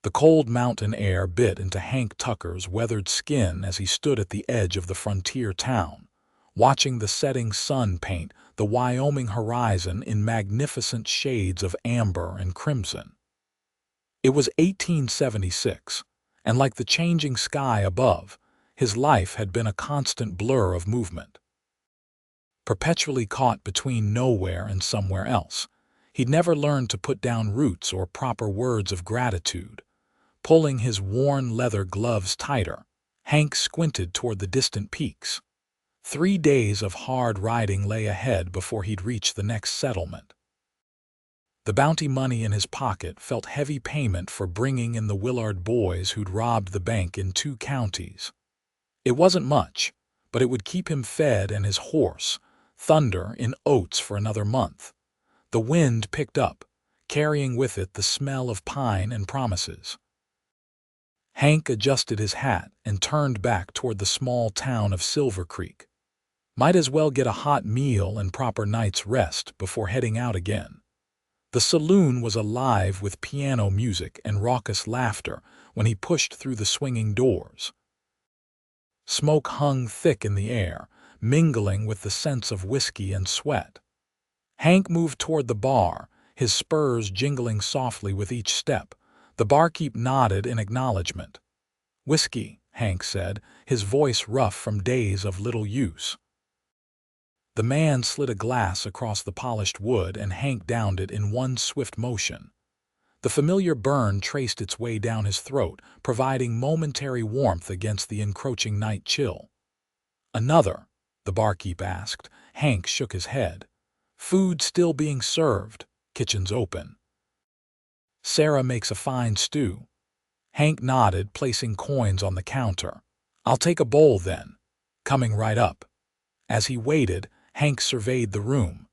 The cold mountain air bit into Hank Tucker's weathered skin as he stood at the edge of the frontier town, watching the setting sun paint the Wyoming horizon in magnificent shades of amber and crimson. It was 1876, and like the changing sky above, his life had been a constant blur of movement. Perpetually caught between nowhere and somewhere else, he'd never learned to put down roots or proper words of gratitude. Pulling his worn leather gloves tighter, Hank squinted toward the distant peaks. 3 days of hard riding lay ahead before he'd reach the next settlement. The bounty money in his pocket felt heavy payment for bringing in the Willard boys who'd robbed the bank in 2 counties. It wasn't much, but it would keep him fed and his horse, Thunder, in oats for another month. The wind picked up, carrying with it the smell of pine and promises. Hank adjusted his hat and turned back toward the small town of Silver Creek. Might as well get a hot meal and proper night's rest before heading out again. The saloon was alive with piano music and raucous laughter when he pushed through the swinging doors. Smoke hung thick in the air, mingling with the scents of whiskey and sweat. Hank moved toward the bar, his spurs jingling softly with each step. The barkeep nodded in acknowledgement. "Whiskey," Hank said, his voice rough from days of little use. The man slid a glass across the polished wood and Hank downed it in one swift motion. The familiar burn traced its way down his throat, providing momentary warmth against the encroaching night chill. "Another?" the barkeep asked. Hank shook his head. "Food still being served. Kitchen's open. Sarah makes a fine stew." Hank nodded, placing coins on the counter. "I'll take a bowl then. Coming right up." As he waited, Hank surveyed the room.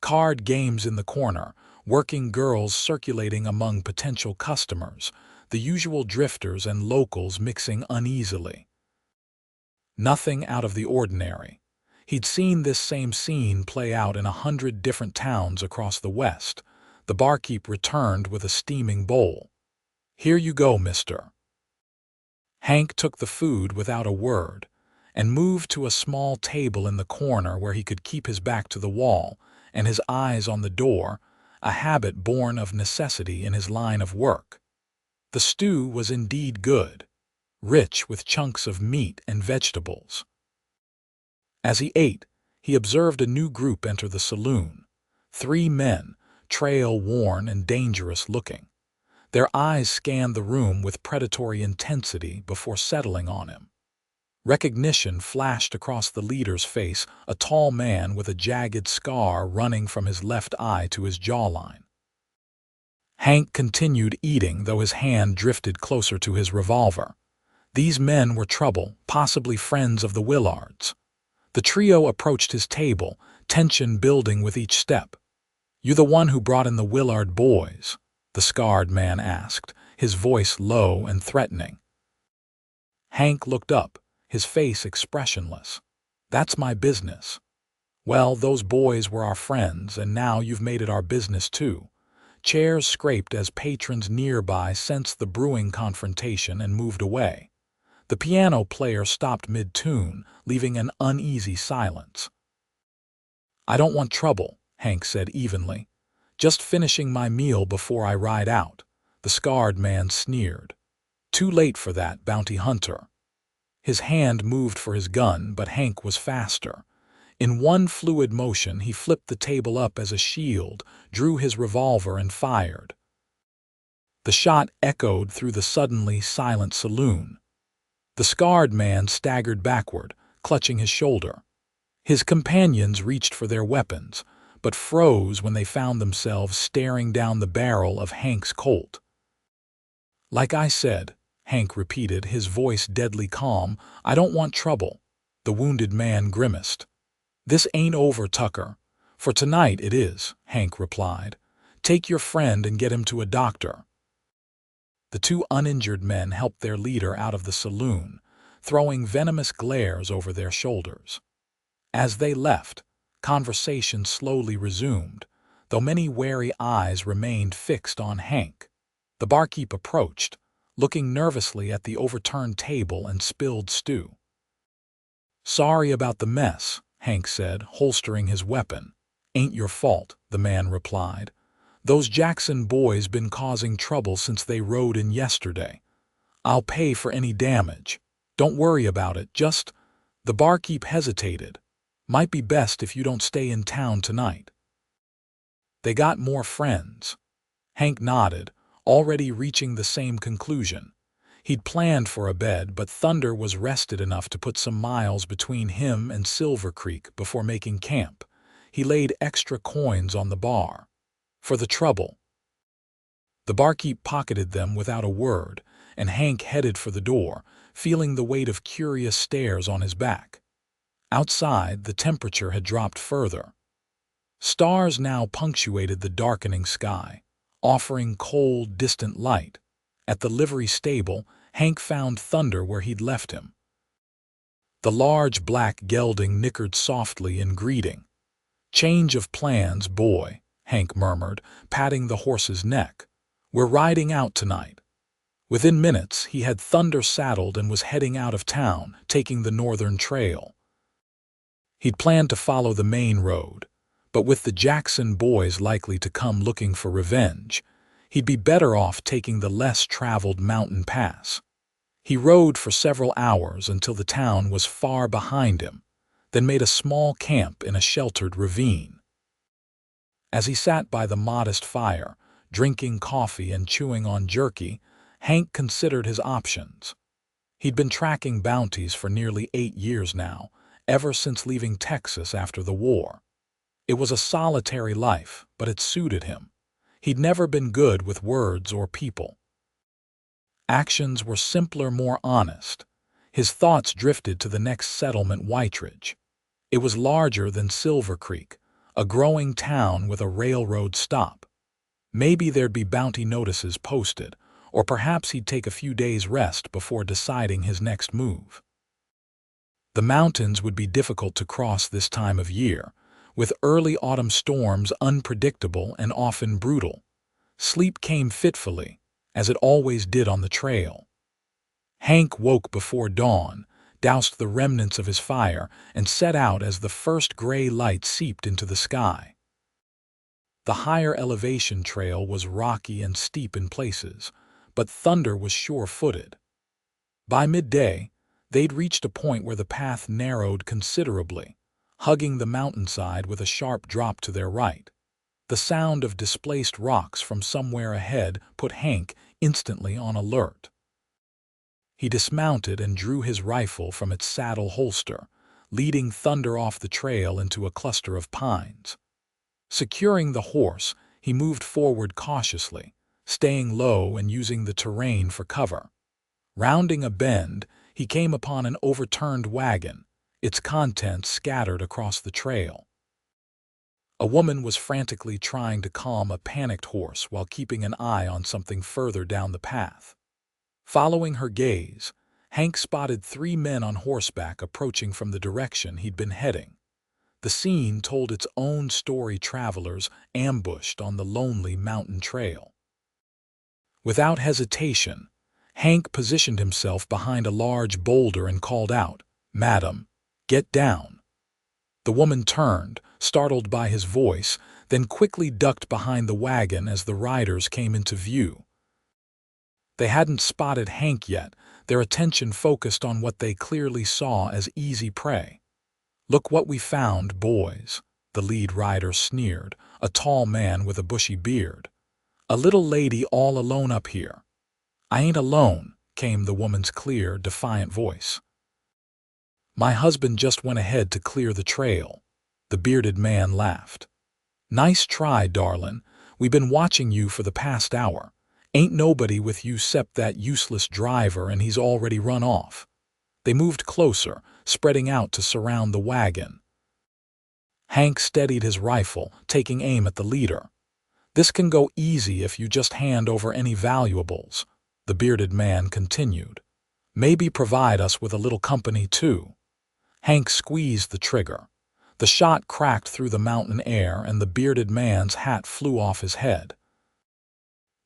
Card games in the corner, working girls circulating among potential customers, the usual drifters and locals mixing uneasily. Nothing out of the ordinary. He'd seen this same scene play out in 100 different towns across the West. The barkeep returned with a steaming bowl. "Here you go, mister." Hank took the food without a word and moved to a small table in the corner where he could keep his back to the wall and his eyes on the door, a habit born of necessity in his line of work. The stew was indeed good, rich with chunks of meat and vegetables. As he ate, he observed a new group enter the saloon. 3 men, trail-worn and dangerous-looking. Their eyes scanned the room with predatory intensity before settling on him. Recognition flashed across the leader's face, a tall man with a jagged scar running from his left eye to his jawline. Hank continued eating, though his hand drifted closer to his revolver. These men were trouble, possibly friends of the Willards. The trio approached his table, tension building with each step. "You the one who brought in the Willard boys?" the scarred man asked, his voice low and threatening. Hank looked up, his face expressionless. "That's my business." "Well, those boys were our friends, and now you've made it our business too." Chairs scraped as patrons nearby sensed the brewing confrontation and moved away. The piano player stopped mid-tune, leaving an uneasy silence. "I don't want trouble," Hank said evenly. "Just finishing my meal before I ride out." The scarred man sneered. "Too late for that, bounty hunter." His hand moved for his gun, but Hank was faster. In one fluid motion, he flipped the table up as a shield, drew his revolver and fired. The shot echoed through the suddenly silent saloon. The scarred man staggered backward, clutching his shoulder. His companions reached for their weapons, but froze when they found themselves staring down the barrel of Hank's Colt. "Like I said," Hank repeated, his voice deadly calm, "I don't want trouble." The wounded man grimaced. "This ain't over, Tucker." "For tonight it is," Hank replied. "Take your friend and get him to a doctor." The 2 uninjured men helped their leader out of the saloon, throwing venomous glares over their shoulders. As they left, conversation slowly resumed, though many wary eyes remained fixed on Hank. The barkeep approached, looking nervously at the overturned table and spilled stew. "Sorry about the mess," Hank said, holstering his weapon. "Ain't your fault," the man replied. "Those Jackson boys been causing trouble since they rode in yesterday. I'll pay for any damage. Don't worry about it, just—" The barkeep hesitated. "Might be best if you don't stay in town tonight." "They got more friends." Hank nodded, already reaching the same conclusion. He'd planned for a bed, but Thunder was rested enough to put some miles between him and Silver Creek before making camp. He laid extra coins on the bar. "For the trouble." The barkeep pocketed them without a word, and Hank headed for the door, feeling the weight of curious stares on his back. Outside, the temperature had dropped further. Stars now punctuated the darkening sky, offering cold, distant light. At the livery stable, Hank found Thunder where he'd left him. The large black gelding nickered softly in greeting. "Change of plans, boy," Hank murmured, patting the horse's neck. "We're riding out tonight." Within minutes, he had Thunder saddled and was heading out of town, taking the northern trail. He'd planned to follow the main road, but with the Jackson boys likely to come looking for revenge, he'd be better off taking the less-traveled mountain pass. He rode for several hours until the town was far behind him, then made a small camp in a sheltered ravine. As he sat by the modest fire, drinking coffee and chewing on jerky, Hank considered his options. He'd been tracking bounties for nearly 8 years now, ever since leaving Texas after the war. It was a solitary life, but it suited him. He'd never been good with words or people. Actions were simpler, more honest. His thoughts drifted to the next settlement, Whiteridge. It was larger than Silver Creek, a growing town with a railroad stop. Maybe there'd be bounty notices posted, or perhaps he'd take a few days' rest before deciding his next move. The mountains would be difficult to cross this time of year, with early autumn storms unpredictable and often brutal. Sleep came fitfully, as it always did on the trail. Hank woke before dawn, doused the remnants of his fire, and set out as the first gray light seeped into the sky. The higher elevation trail was rocky and steep in places, but Thunder was sure-footed. By midday, they'd reached a point where the path narrowed considerably, hugging the mountainside with a sharp drop to their right. The sound of displaced rocks from somewhere ahead put Hank instantly on alert. He dismounted and drew his rifle from its saddle holster, leading Thunder off the trail into a cluster of pines. Securing the horse, he moved forward cautiously, staying low and using the terrain for cover. Rounding a bend, he came upon an overturned wagon, its contents scattered across the trail. A woman was frantically trying to calm a panicked horse while keeping an eye on something further down the path. Following her gaze, Hank spotted 3 men on horseback approaching from the direction he'd been heading. The scene told its own story, travelers ambushed on the lonely mountain trail. Without hesitation, Hank positioned himself behind a large boulder and called out, "Madam, get down." The woman turned, startled by his voice, then quickly ducked behind the wagon as the riders came into view. They hadn't spotted Hank yet, their attention focused on what they clearly saw as easy prey. "Look what we found, boys," the lead rider sneered, a tall man with a bushy beard. "A little lady all alone up here." "I ain't alone," came the woman's clear, defiant voice. "My husband just went ahead to clear the trail." The bearded man laughed. "Nice try, darlin'. We been watching you for the past hour. Ain't nobody with you 'cept that useless driver, and he's already run off." They moved closer, spreading out to surround the wagon. Hank steadied his rifle, taking aim at the leader. "This can go easy if you just hand over any valuables," the bearded man continued. "Maybe provide us with a little company, too." Hank squeezed the trigger. The shot cracked through the mountain air, and the bearded man's hat flew off his head.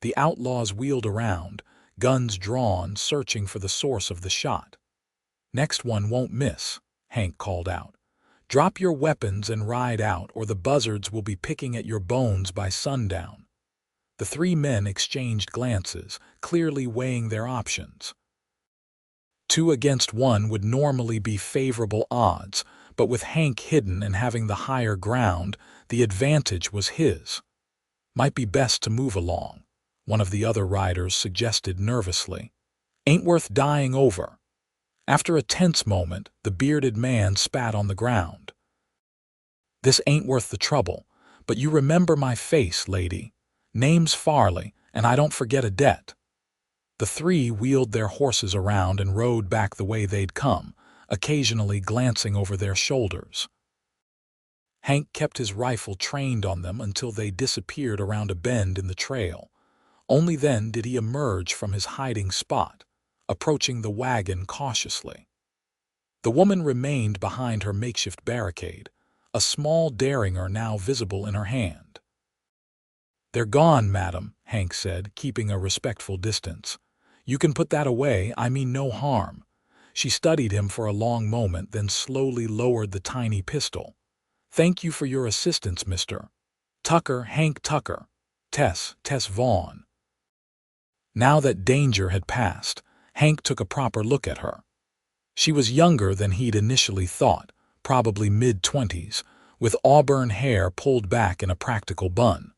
The outlaws wheeled around, guns drawn, searching for the source of the shot. "Next one won't miss," Hank called out. "Drop your weapons and ride out, or the buzzards will be picking at your bones by sundown." The three men exchanged glances, clearly weighing their options. 2 against 1 would normally be favorable odds, but with Hank hidden and having the higher ground, the advantage was his. "Might be best to move along," one of the other riders suggested nervously. "Ain't worth dying over." After a tense moment, the bearded man spat on the ground. "This ain't worth the trouble, but you remember my face, lady. Name's Farley, and I don't forget a debt." The three wheeled their horses around and rode back the way they'd come, occasionally glancing over their shoulders. Hank kept his rifle trained on them until they disappeared around a bend in the trail. Only then did he emerge from his hiding spot, approaching the wagon cautiously. The woman remained behind her makeshift barricade, a small derringer now visible in her hand. "They're gone, madam," Hank said, keeping a respectful distance. "You can put that away, I mean no harm." She studied him for a long moment, then slowly lowered the tiny pistol. "Thank you for your assistance, Mr. Tucker, Hank Tucker. Tess Vaughan." Now that danger had passed, Hank took a proper look at her. She was younger than he'd initially thought, probably mid-20s, with auburn hair pulled back in a practical bun.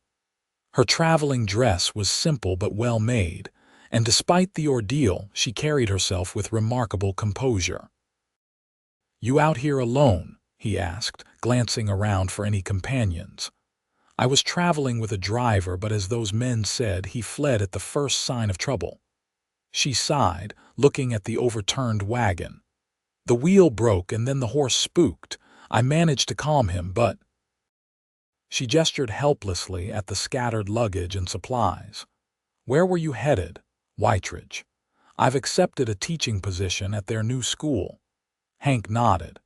Her traveling dress was simple but well made, and despite the ordeal, she carried herself with remarkable composure. "You out here alone?" he asked, glancing around for any companions. "I was traveling with a driver, but as those men said, he fled at the first sign of trouble." She sighed, looking at the overturned wagon. "The wheel broke and then the horse spooked. I managed to calm him, but—" She gestured helplessly at the scattered luggage and supplies. "Where were you headed?" "Whiteridge. I've accepted a teaching position at their new school." Hank nodded.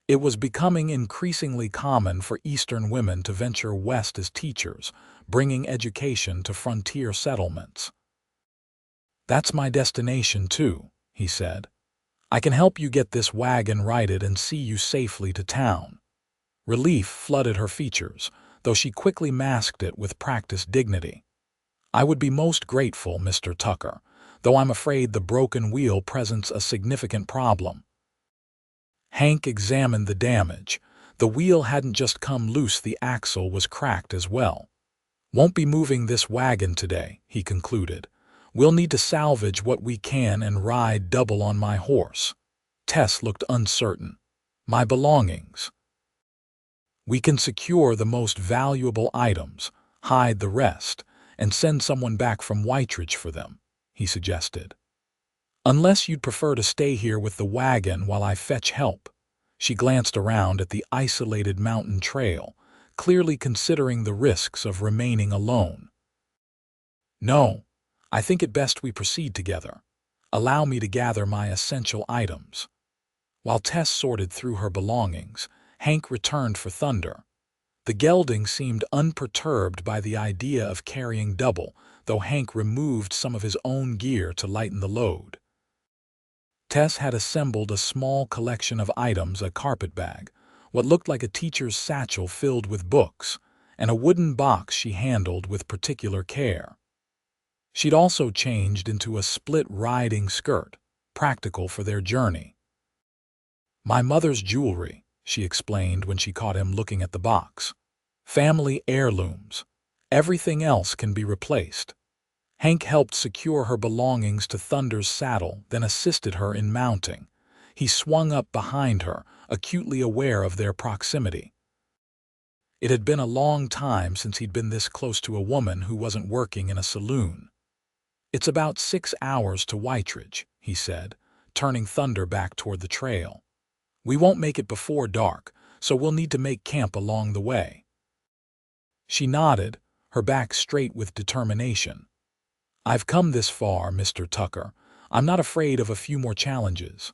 It was becoming increasingly common for Eastern women to venture west as teachers, bringing education to frontier settlements. "That's my destination, too," he said. "I can help you get this wagon righted and see you safely to town." Relief flooded her features, though she quickly masked it with practiced dignity. "I would be most grateful, Mr. Tucker, though I'm afraid the broken wheel presents a significant problem." Hank examined the damage. The wheel hadn't just come loose, the axle was cracked as well. "Won't be moving this wagon today," he concluded. "We'll need to salvage what we can and ride double on my horse." Tess looked uncertain. "My belongings?" "We can secure the most valuable items, hide the rest, and send someone back from Whiteridge for them," he suggested. "Unless you'd prefer to stay here with the wagon while I fetch help." She glanced around at the isolated mountain trail, clearly considering the risks of remaining alone. "No, I think it best we proceed together. Allow me to gather my essential items." While Tess sorted through her belongings, Hank returned for Thunder. The gelding seemed unperturbed by the idea of carrying double, though Hank removed some of his own gear to lighten the load. Tess had assembled a small collection of items, a carpetbag, what looked like a teacher's satchel filled with books, and a wooden box she handled with particular care. She'd also changed into a split riding skirt, practical for their journey. "My mother's jewelry," she explained when she caught him looking at the box. "Family heirlooms. Everything else can be replaced." Hank helped secure her belongings to Thunder's saddle, then assisted her in mounting. He swung up behind her, acutely aware of their proximity. It had been a long time since he'd been this close to a woman who wasn't working in a saloon. "It's about 6 hours to Whiteridge," he said, turning Thunder back toward the trail. "We won't make it before dark, so we'll need to make camp along the way." She nodded, her back straight with determination. "I've come this far, Mr. Tucker. I'm not afraid of a few more challenges."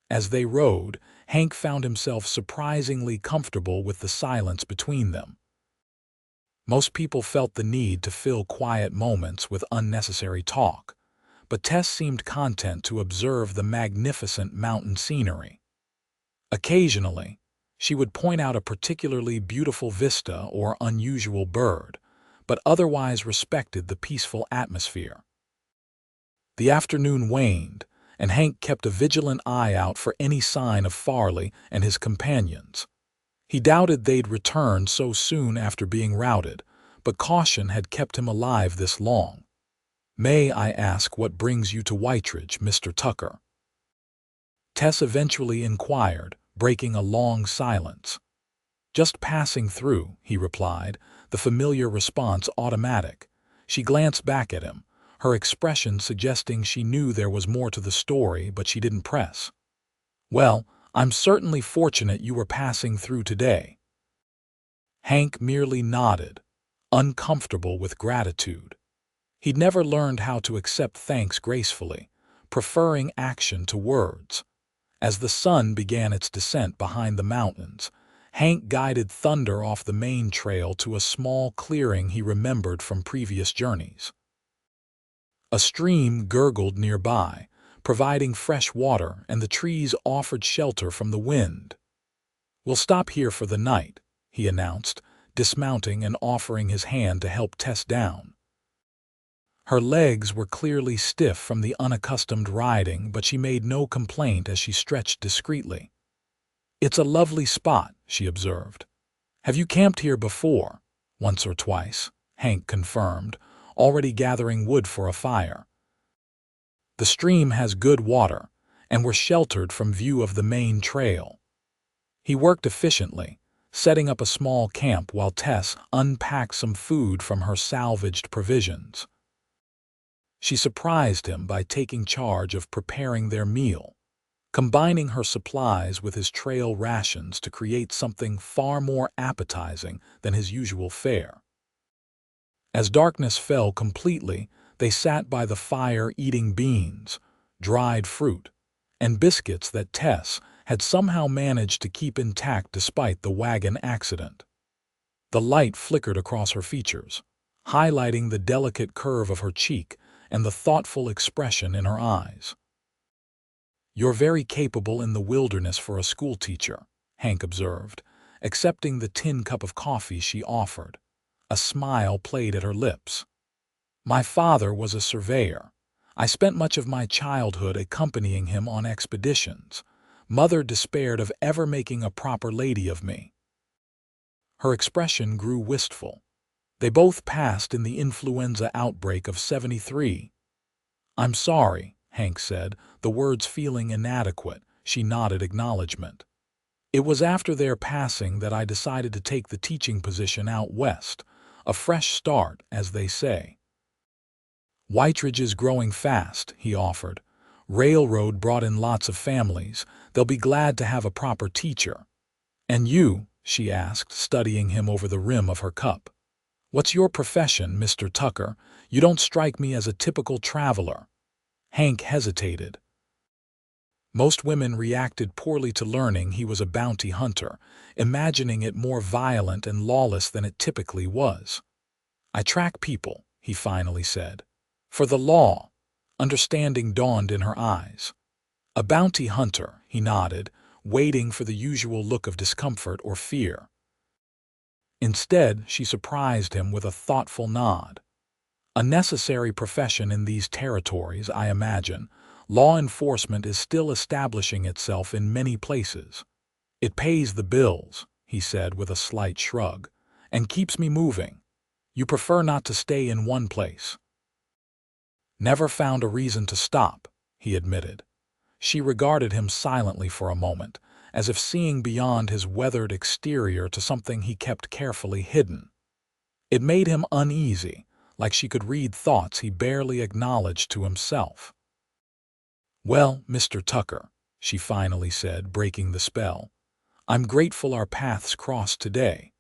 As they rode, Hank found himself surprisingly comfortable with the silence between them. Most people felt the need to fill quiet moments with unnecessary talk, but Tess seemed content to observe the magnificent mountain scenery. Occasionally, she would point out a particularly beautiful vista or unusual bird, but otherwise respected the peaceful atmosphere. The afternoon waned, and Hank kept a vigilant eye out for any sign of Farley and his companions. He doubted they'd return so soon after being routed, but caution had kept him alive this long. "May I ask what brings you to Whiteridge, Mr. Tucker?" Tess eventually inquired, breaking a long silence. "Just passing through," he replied, the familiar response automatic. She glanced back at him, her expression suggesting she knew there was more to the story, but she didn't press. "Well, I'm certainly fortunate you were passing through today." Hank merely nodded, uncomfortable with gratitude. He'd never learned how to accept thanks gracefully, preferring action to words. As the sun began its descent behind the mountains, Hank guided Thunder off the main trail to a small clearing he remembered from previous journeys. A stream gurgled nearby, providing fresh water, and the trees offered shelter from the wind. "We'll stop here for the night," he announced, dismounting and offering his hand to help Tess down. Her legs were clearly stiff from the unaccustomed riding, but she made no complaint as she stretched discreetly. "It's a lovely spot," she observed. "Have you camped here before?" "Once or twice," Hank confirmed, already gathering wood for a fire. "The stream has good water, and we're sheltered from view of the main trail." He worked efficiently, setting up a small camp while Tess unpacked some food from her salvaged provisions. She surprised him by taking charge of preparing their meal, combining her supplies with his trail rations to create something far more appetizing than his usual fare. As darkness fell completely, they sat by the fire eating beans, dried fruit, and biscuits that Tess had somehow managed to keep intact despite the wagon accident. The light flickered across her features, highlighting the delicate curve of her cheek and the thoughtful expression in her eyes. "You're very capable in the wilderness for a schoolteacher," Hank observed, accepting the tin cup of coffee she offered. A smile played at her lips. "My father was a surveyor. I spent much of my childhood accompanying him on expeditions. Mother despaired of ever making a proper lady of me." Her expression grew wistful. They both passed in the influenza outbreak of '73. "I'm sorry," Hank said, the words feeling inadequate. She nodded acknowledgement. "It was after their passing that I decided to take the teaching position out west. A fresh start, as they say." "Whiteridge is growing fast," he offered. "Railroad brought in lots of families. They'll be glad to have a proper teacher." "And you?" she asked, studying him over the rim of her cup. "What's your profession, Mr. Tucker? You don't strike me as a typical traveler." Hank hesitated. Most women reacted poorly to learning he was a bounty hunter, imagining it more violent and lawless than it typically was. "I track people," he finally said. "For the law." Understanding dawned in her eyes. "A bounty hunter," he nodded, waiting for the usual look of discomfort or fear. Instead, she surprised him with a thoughtful nod. "A necessary profession in these territories, I imagine. Law enforcement is still establishing itself in many places. It pays the bills," he said with a slight shrug, "and keeps me moving. You prefer not to stay in one place." "Never found a reason to stop," he admitted. She regarded him silently for a moment, as if seeing beyond his weathered exterior to something he kept carefully hidden. It made him uneasy, like she could read thoughts he barely acknowledged to himself. "Well, Mr. Tucker," she finally said, breaking the spell, "I'm grateful our paths crossed today.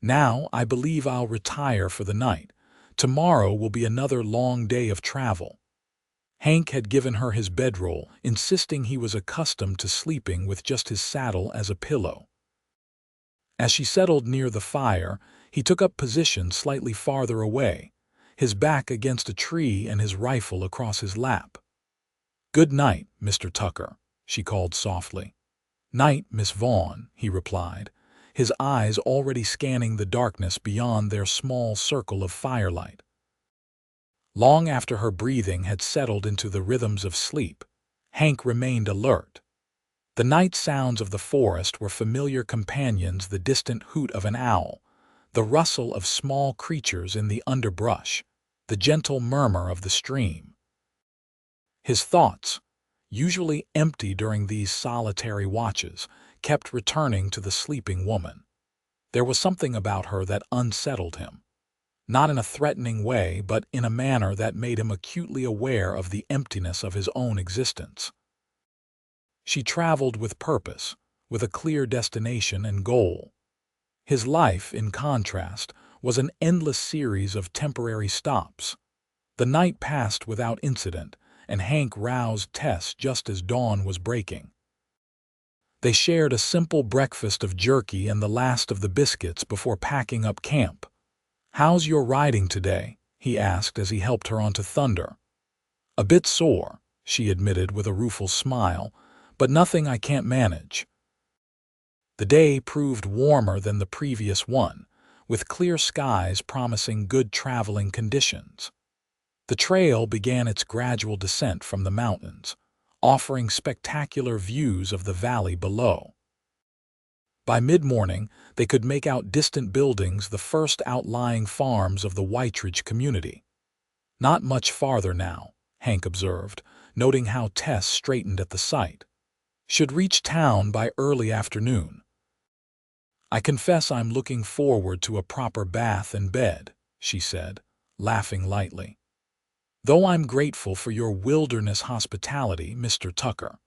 Now I believe I'll retire for the night. Tomorrow will be another long day of travel." Hank had given her his bedroll, insisting he was accustomed to sleeping with just his saddle as a pillow. As she settled near the fire, he took up position slightly farther away, his back against a tree and his rifle across his lap. "Good night, Mr. Tucker," she called softly. "Night, Miss Vaughan," he replied, his eyes already scanning the darkness beyond their small circle of firelight. Long after her breathing had settled into the rhythms of sleep, Hank remained alert. The night sounds of the forest were familiar companions: the distant hoot of an owl, the rustle of small creatures in the underbrush, the gentle murmur of the stream. His thoughts, usually empty during these solitary watches, kept returning to the sleeping woman. There was something about her that unsettled him, not in a threatening way, but in a manner that made him acutely aware of the emptiness of his own existence. She traveled with purpose, with a clear destination and goal. His life, in contrast, was an endless series of temporary stops. The night passed without incident, and Hank roused Tess just as dawn was breaking. They shared a simple breakfast of jerky and the last of the biscuits before packing up camp. "How's your riding today?" he asked as he helped her onto Thunder. "A bit sore," she admitted with a rueful smile, "but nothing I can't manage." The day proved warmer than the previous one, with clear skies promising good traveling conditions. The trail began its gradual descent from the mountains, offering spectacular views of the valley below. By mid-morning, they could make out distant buildings, the first outlying farms of the Whiteridge community. "Not much farther now," Hank observed, noting how Tess straightened at the sight. "Should reach town by early afternoon." "I confess I'm looking forward to a proper bath and bed," she said, laughing lightly. "Though I'm grateful for your wilderness hospitality, Mr. Tucker."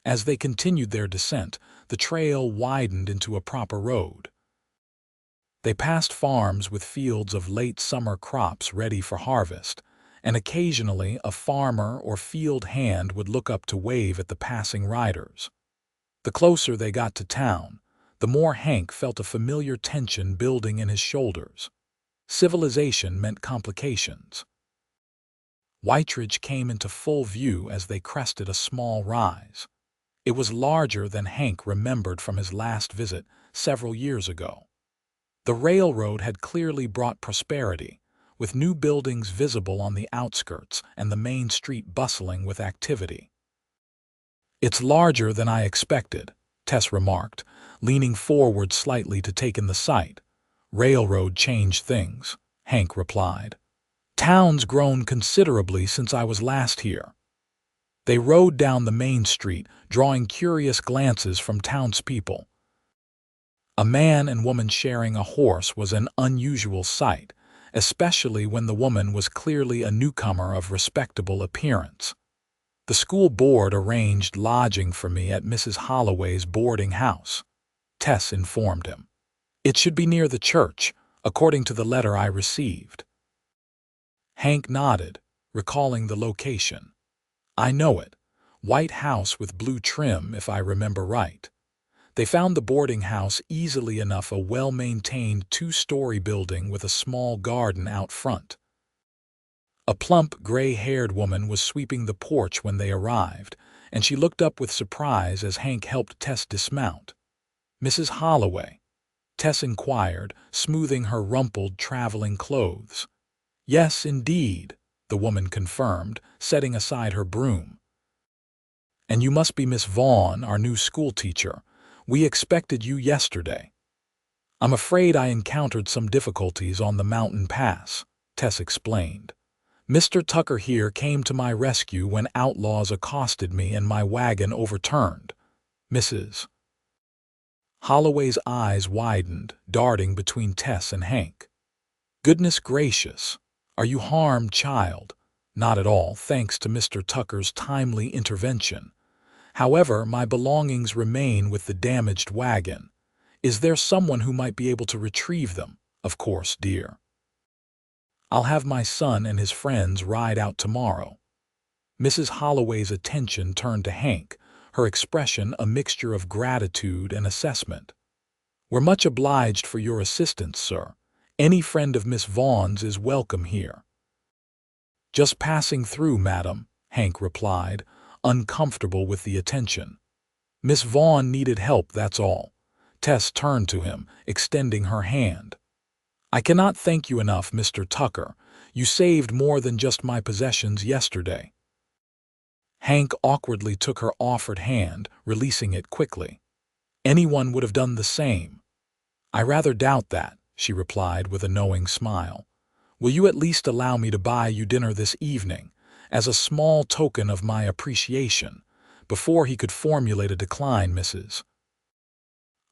As they continued their descent, the trail widened into a proper road. They passed farms with fields of late summer crops ready for harvest, and occasionally a farmer or field hand would look up to wave at the passing riders. The closer they got to town, the more Hank felt a familiar tension building in his shoulders. Civilization meant complications. Whiteridge came into full view as they crested a small rise. It was larger than Hank remembered from his last visit several years ago. The railroad had clearly brought prosperity, with new buildings visible on the outskirts and the main street bustling with activity. "It's larger than I expected," Tess remarked, leaning forward slightly to take in the sight. "Railroad changed things," Hank replied. "Town's grown considerably since I was last here." They rode down the main street, drawing curious glances from townspeople. A man and woman sharing a horse was an unusual sight, especially when the woman was clearly a newcomer of respectable appearance. "The school board arranged lodging for me at Mrs. Holloway's boarding house," Tess informed him. "It should be near the church, according to the letter I received." Hank nodded, recalling the location. "I know it. White house with blue trim, if I remember right." They found the boarding house easily enough, a well-maintained two-story building with a small garden out front. A plump, gray-haired woman was sweeping the porch when they arrived, and she looked up with surprise as Hank helped Tess dismount. "Mrs. Holloway?" Tess inquired, smoothing her rumpled traveling clothes. "Yes, indeed," the woman confirmed, setting aside her broom. "And you must be Miss Vaughan, our new schoolteacher. We expected you yesterday." "I'm afraid I encountered some difficulties on the mountain pass," Tess explained. "Mr. Tucker here came to my rescue when outlaws accosted me and my wagon overturned." Mrs. Holloway's eyes widened, darting between Tess and Hank. "Goodness gracious! Are you harmed, child?" "Not at all, thanks to Mr. Tucker's timely intervention. However, my belongings remain with the damaged wagon. Is there someone who might be able to retrieve them?" "Of course, dear. I'll have my son and his friends ride out tomorrow." Mrs. Holloway's attention turned to Hank, her expression a mixture of gratitude and assessment. "We're much obliged for your assistance, sir. Any friend of Miss Vaughan's is welcome here." "Just passing through, madam," Hank replied, uncomfortable with the attention. "Miss Vaughan needed help, that's all." Tess turned to him, extending her hand. "I cannot thank you enough, Mr. Tucker. You saved more than just my possessions yesterday." Hank awkwardly took her offered hand, releasing it quickly. "Anyone would have done the same." "I rather doubt that," she replied with a knowing smile. "Will you at least allow me to buy you dinner this evening, as a small token of my appreciation?" Before he could formulate a decline, Mrs.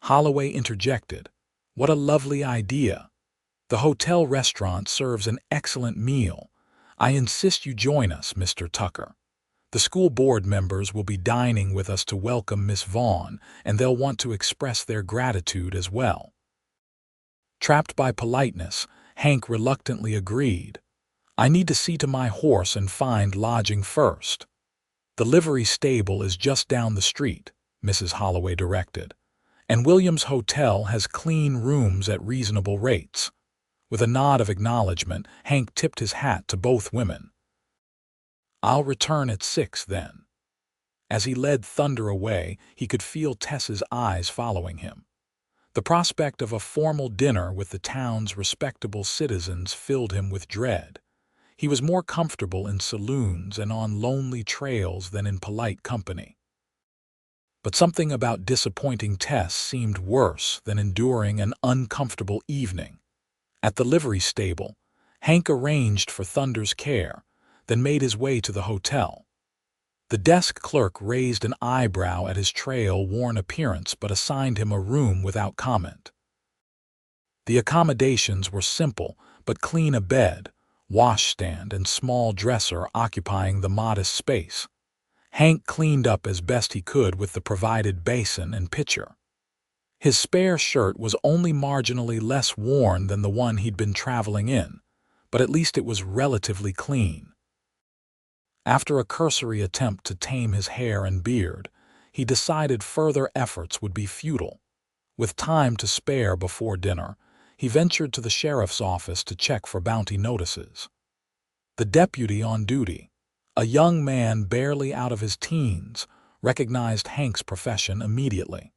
Holloway interjected. "What a lovely idea! The hotel restaurant serves an excellent meal. I insist you join us, Mr. Tucker. The school board members will be dining with us to welcome Miss Vaughan, and they'll want to express their gratitude as well." Trapped by politeness, Hank reluctantly agreed. "I need to see to my horse and find lodging first." "The livery stable is just down the street," Mrs. Holloway directed, "and Williams' Hotel has clean rooms at reasonable rates." With a nod of acknowledgement, Hank tipped his hat to both women. "I'll return at 6 then." As he led Thunder away, he could feel Tess's eyes following him. The prospect of a formal dinner with the town's respectable citizens filled him with dread. He was more comfortable in saloons and on lonely trails than in polite company. But something about disappointing Tess seemed worse than enduring an uncomfortable evening. At the livery stable, Hank arranged for Thunder's care, then made his way to the hotel. The desk clerk raised an eyebrow at his trail-worn appearance but assigned him a room without comment. The accommodations were simple but clean: a bed, washstand, and small dresser occupying the modest space. Hank cleaned up as best he could with the provided basin and pitcher. His spare shirt was only marginally less worn than the one he'd been traveling in, but at least it was relatively clean. After a cursory attempt to tame his hair and beard, he decided further efforts would be futile. With time to spare before dinner, he ventured to the sheriff's office to check for bounty notices. The deputy on duty, a young man barely out of his teens, recognized Hank's profession immediately.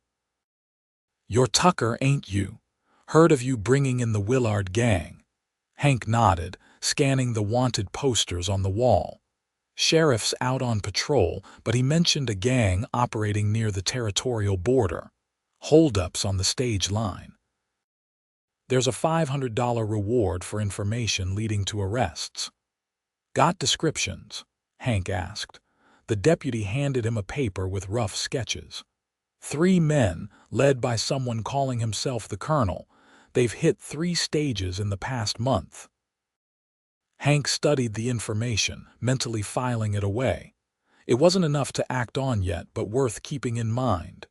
"You're Tucker, ain't you? Heard of you bringing in the Willard gang." Hank nodded, scanning the wanted posters on the wall. Sheriff's out on patrol, but he mentioned a gang operating near the territorial border. Holdups on the stage line. "There's a $500 reward for information leading to arrests." "Got descriptions?" Hank asked. The deputy handed him a paper with rough sketches. "3 men, led by someone calling himself the Colonel. They've hit 3 stages in the past month." Hank studied the information, mentally filing it away. It wasn't enough to act on yet, but worth keeping in mind.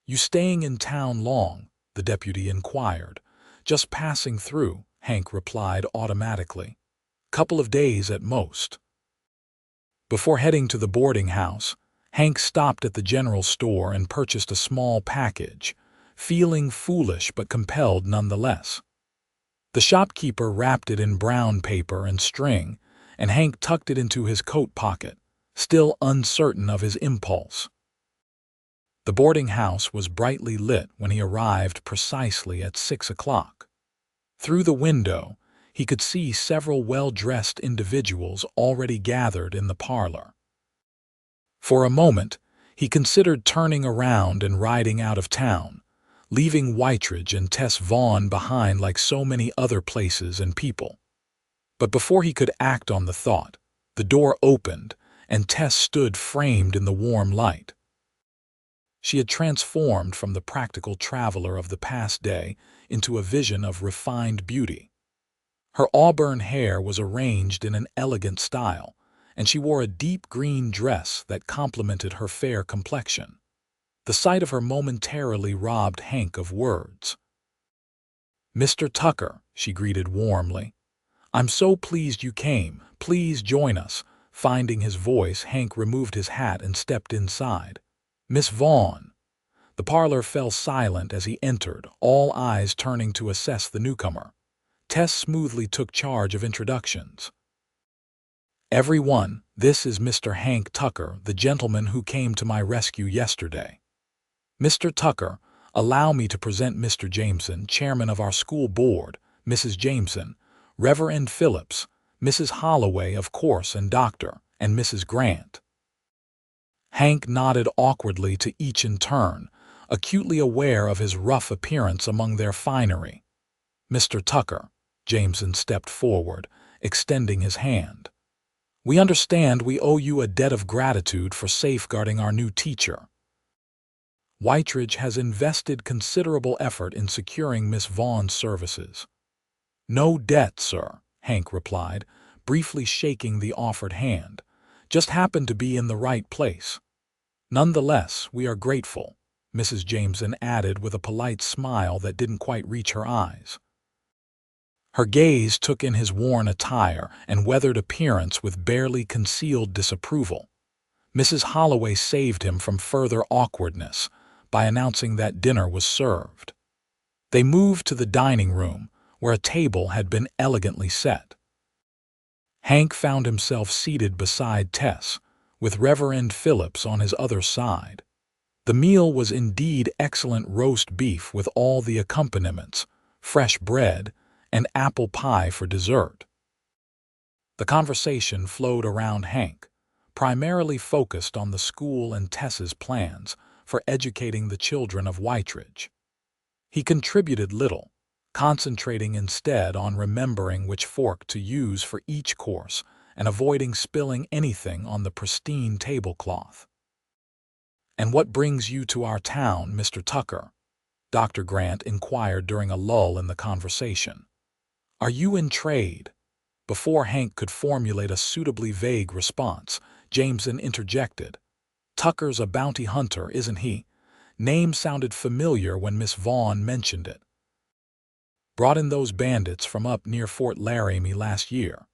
"You staying in town long?" the deputy inquired. "Just passing through," Hank replied automatically. "Couple of days at most." Before heading to the boarding house, Hank stopped at the general store and purchased a small package, feeling foolish but compelled nonetheless. The shopkeeper wrapped it in brown paper and string, and Hank tucked it into his coat pocket, still uncertain of his impulse. The boarding house was brightly lit when he arrived precisely at 6 o'clock. Through the window, he could see several well-dressed individuals already gathered in the parlor. For a moment, he considered turning around and riding out of town, leaving Whiteridge and Tess Vaughan behind like so many other places and people. But before he could act on the thought, the door opened and Tess stood framed in the warm light. She had transformed from the practical traveler of the past day into a vision of refined beauty. Her auburn hair was arranged in an elegant style, and she wore a deep green dress that complemented her fair complexion. The sight of her momentarily robbed Hank of words. "Mr. Tucker," she greeted warmly. "I'm so pleased you came. Please join us." Finding his voice, Hank removed his hat and stepped inside. "Miss Vaughan." The parlor fell silent as he entered, all eyes turning to assess the newcomer. Tess smoothly took charge of introductions. "Everyone, this is Mr. Hank Tucker, the gentleman who came to my rescue yesterday. Mr. Tucker, allow me to present Mr. Jameson, chairman of our school board, Mrs. Jameson, Reverend Phillips, Mrs. Holloway, of course, and Dr. and Mrs. Grant." Hank nodded awkwardly to each in turn, acutely aware of his rough appearance among their finery. "Mr. Tucker," Jameson stepped forward, extending his hand. "We understand we owe you a debt of gratitude for safeguarding our new teacher. Whiteridge has invested considerable effort in securing Miss Vaughan's services." "No debt, sir," Hank replied, briefly shaking the offered hand. "Just happened to be in the right place." "Nonetheless, we are grateful," Mrs. Jameson added with a polite smile that didn't quite reach her eyes. Her gaze took in his worn attire and weathered appearance with barely concealed disapproval. Mrs. Holloway saved him from further awkwardness by announcing that dinner was served. They moved to the dining room, where a table had been elegantly set. Hank found himself seated beside Tess, with Reverend Phillips on his other side. The meal was indeed excellent roast beef with all the accompaniments, fresh bread, and apple pie for dessert. The conversation flowed around Hank, primarily focused on the school and Tess's plans for educating the children of Whiteridge. He contributed little, concentrating instead on remembering which fork to use for each course and avoiding spilling anything on the pristine tablecloth. "And what brings you to our town, Mr. Tucker?" Dr. Grant inquired during a lull in the conversation. "Are you in trade?" Before Hank could formulate a suitably vague response, Jameson interjected. "Tucker's a bounty hunter, isn't he? Name sounded familiar when Miss Vaughan mentioned it. Brought in those bandits from up near Fort Laramie last year."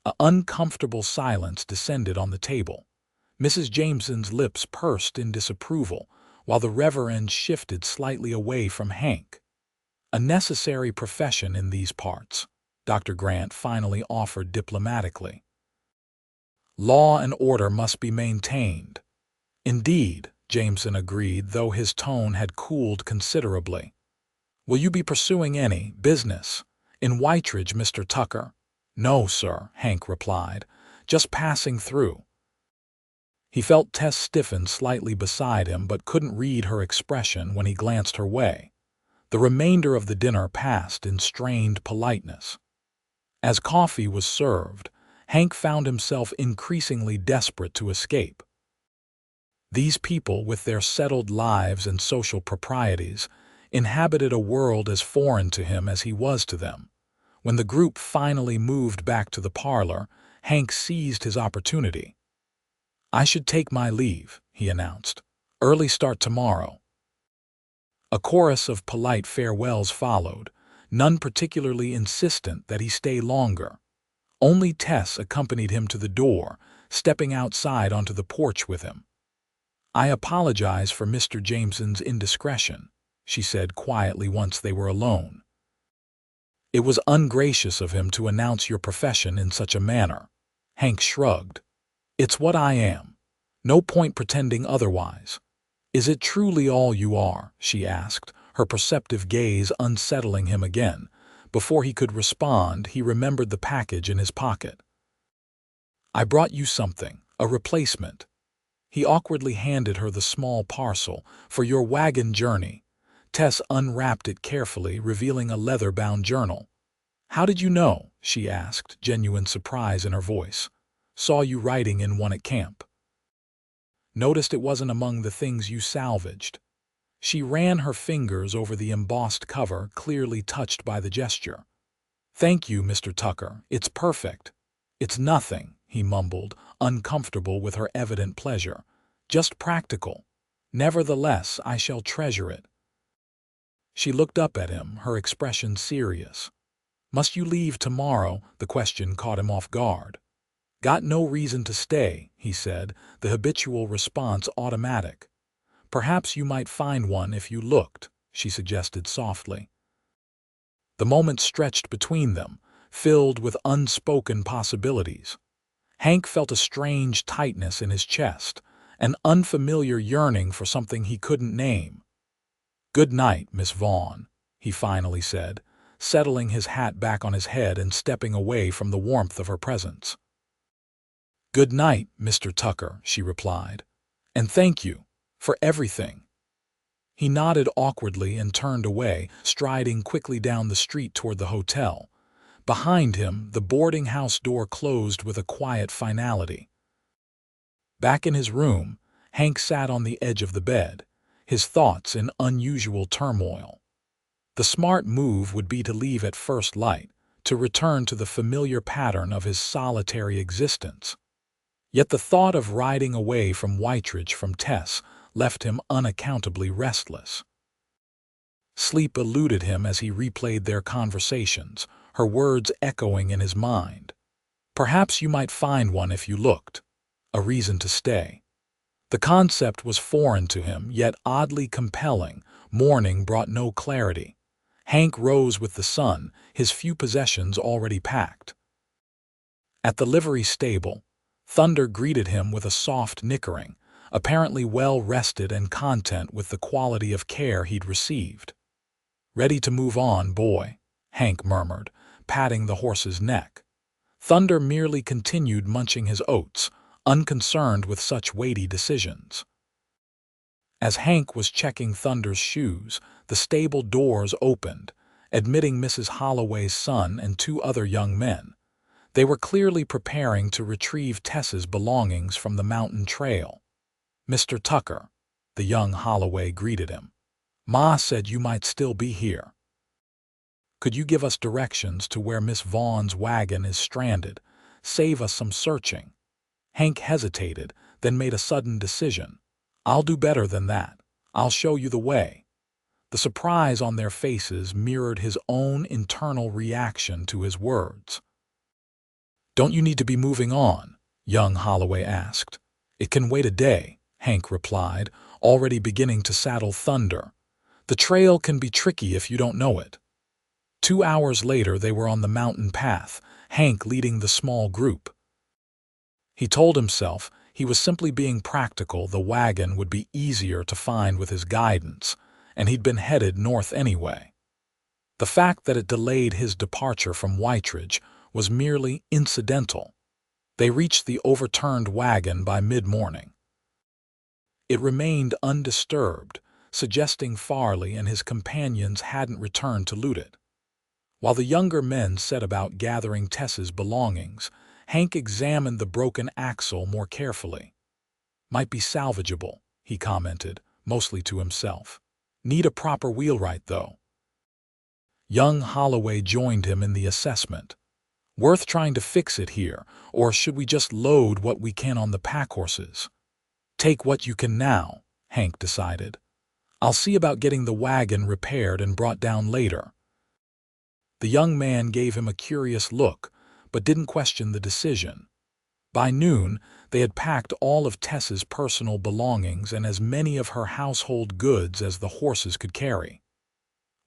An uncomfortable silence descended on the table. Mrs. Jameson's lips pursed in disapproval, while the Reverend shifted slightly away from Hank. "A necessary profession in these parts," Dr. Grant finally offered diplomatically. "Law and order must be maintained." "Indeed," Jameson agreed, though his tone had cooled considerably. "Will you be pursuing any business in Whiteridge, Mr. Tucker?" "No, sir," Hank replied, "just passing through." He felt Tess stiffen slightly beside him but couldn't read her expression when he glanced her way. The remainder of the dinner passed in strained politeness. As coffee was served, Hank found himself increasingly desperate to escape. These people, with their settled lives and social proprieties, inhabited a world as foreign to him as he was to them. When the group finally moved back to the parlor, Hank seized his opportunity. "I should take my leave," he announced. "Early start tomorrow." A chorus of polite farewells followed, none particularly insistent that he stay longer. Only Tess accompanied him to the door, stepping outside onto the porch with him. "I apologize for Mr. Jameson's indiscretion," she said quietly once they were alone. "It was ungracious of him to announce your profession in such a manner." Hank shrugged. "It's what I am. No point pretending otherwise." "Is it truly all you are?" she asked, her perceptive gaze unsettling him again. Before he could respond, he remembered the package in his pocket. "I brought you something, a replacement." He awkwardly handed her the small parcel. "For your wagon journey." Tess unwrapped it carefully, revealing a leather-bound journal. "How did you know?" she asked, genuine surprise in her voice. "Saw you writing in one at camp. Noticed it wasn't among the things you salvaged." She ran her fingers over the embossed cover, clearly touched by the gesture. "Thank you, Mr. Tucker. It's perfect." "It's nothing," he mumbled, uncomfortable with her evident pleasure. "Just practical. Nevertheless, I shall treasure it." She looked up at him, her expression serious. "Must you leave tomorrow?" The question caught him off guard. "Got no reason to stay," he said, the habitual response automatic. "Perhaps you might find one if you looked," she suggested softly. The moment stretched between them, filled with unspoken possibilities. Hank felt a strange tightness in his chest, an unfamiliar yearning for something he couldn't name. "Good night, Miss Vaughan," he finally said, settling his hat back on his head and stepping away from the warmth of her presence. "Good night, Mr. Tucker," she replied, "and thank you for everything." He nodded awkwardly and turned away, striding quickly down the street toward the hotel. Behind him, the boarding house door closed with a quiet finality. Back in his room, Hank sat on the edge of the bed, his thoughts in unusual turmoil. The smart move would be to leave at first light, to return to the familiar pattern of his solitary existence. Yet the thought of riding away from Whiteridge from Tess left him unaccountably restless. Sleep eluded him as he replayed their conversations, her words echoing in his mind. "Perhaps you might find one if you looked. A reason to stay." The concept was foreign to him, yet oddly compelling. Morning brought no clarity. Hank rose with the sun, his few possessions already packed. At the livery stable, Thunder greeted him with a soft nickering, apparently well rested and content with the quality of care he'd received. "Ready to move on, boy," Hank murmured, patting the horse's neck. Thunder merely continued munching his oats, unconcerned with such weighty decisions. As Hank was checking Thunder's shoes, the stable doors opened, admitting Mrs. Holloway's son and two other young men. They were clearly preparing to retrieve Tess's belongings from the mountain trail. "Mr. Tucker," the young Holloway greeted him. "Ma said you might still be here. Could you give us directions to where Miss Vaughan's wagon is stranded? Save us some searching." Hank hesitated, then made a sudden decision. "I'll do better than that. I'll show you the way." The surprise on their faces mirrored his own internal reaction to his words. "Don't you need to be moving on?" young Holloway asked. "It can wait a day," Hank replied, already beginning to saddle Thunder. "The trail can be tricky if you don't know it." 2 hours later they were on the mountain path, Hank leading the small group. He told himself he was simply being practical. The wagon would be easier to find with his guidance, and he'd been headed north anyway. The fact that it delayed his departure from Whiteridge was merely incidental. They reached the overturned wagon by mid-morning. It remained undisturbed, suggesting Farley and his companions hadn't returned to loot it. While the younger men set about gathering Tess's belongings, Hank examined the broken axle more carefully. "Might be salvageable," he commented, mostly to himself. "Need a proper wheelwright, though." Young Holloway joined him in the assessment. "Worth trying to fix it here, or should we just load what we can on the packhorses?" "Take what you can now," Hank decided. "I'll see about getting the wagon repaired and brought down later." The young man gave him a curious look, but didn't question the decision. By noon, they had packed all of Tess's personal belongings and as many of her household goods as the horses could carry.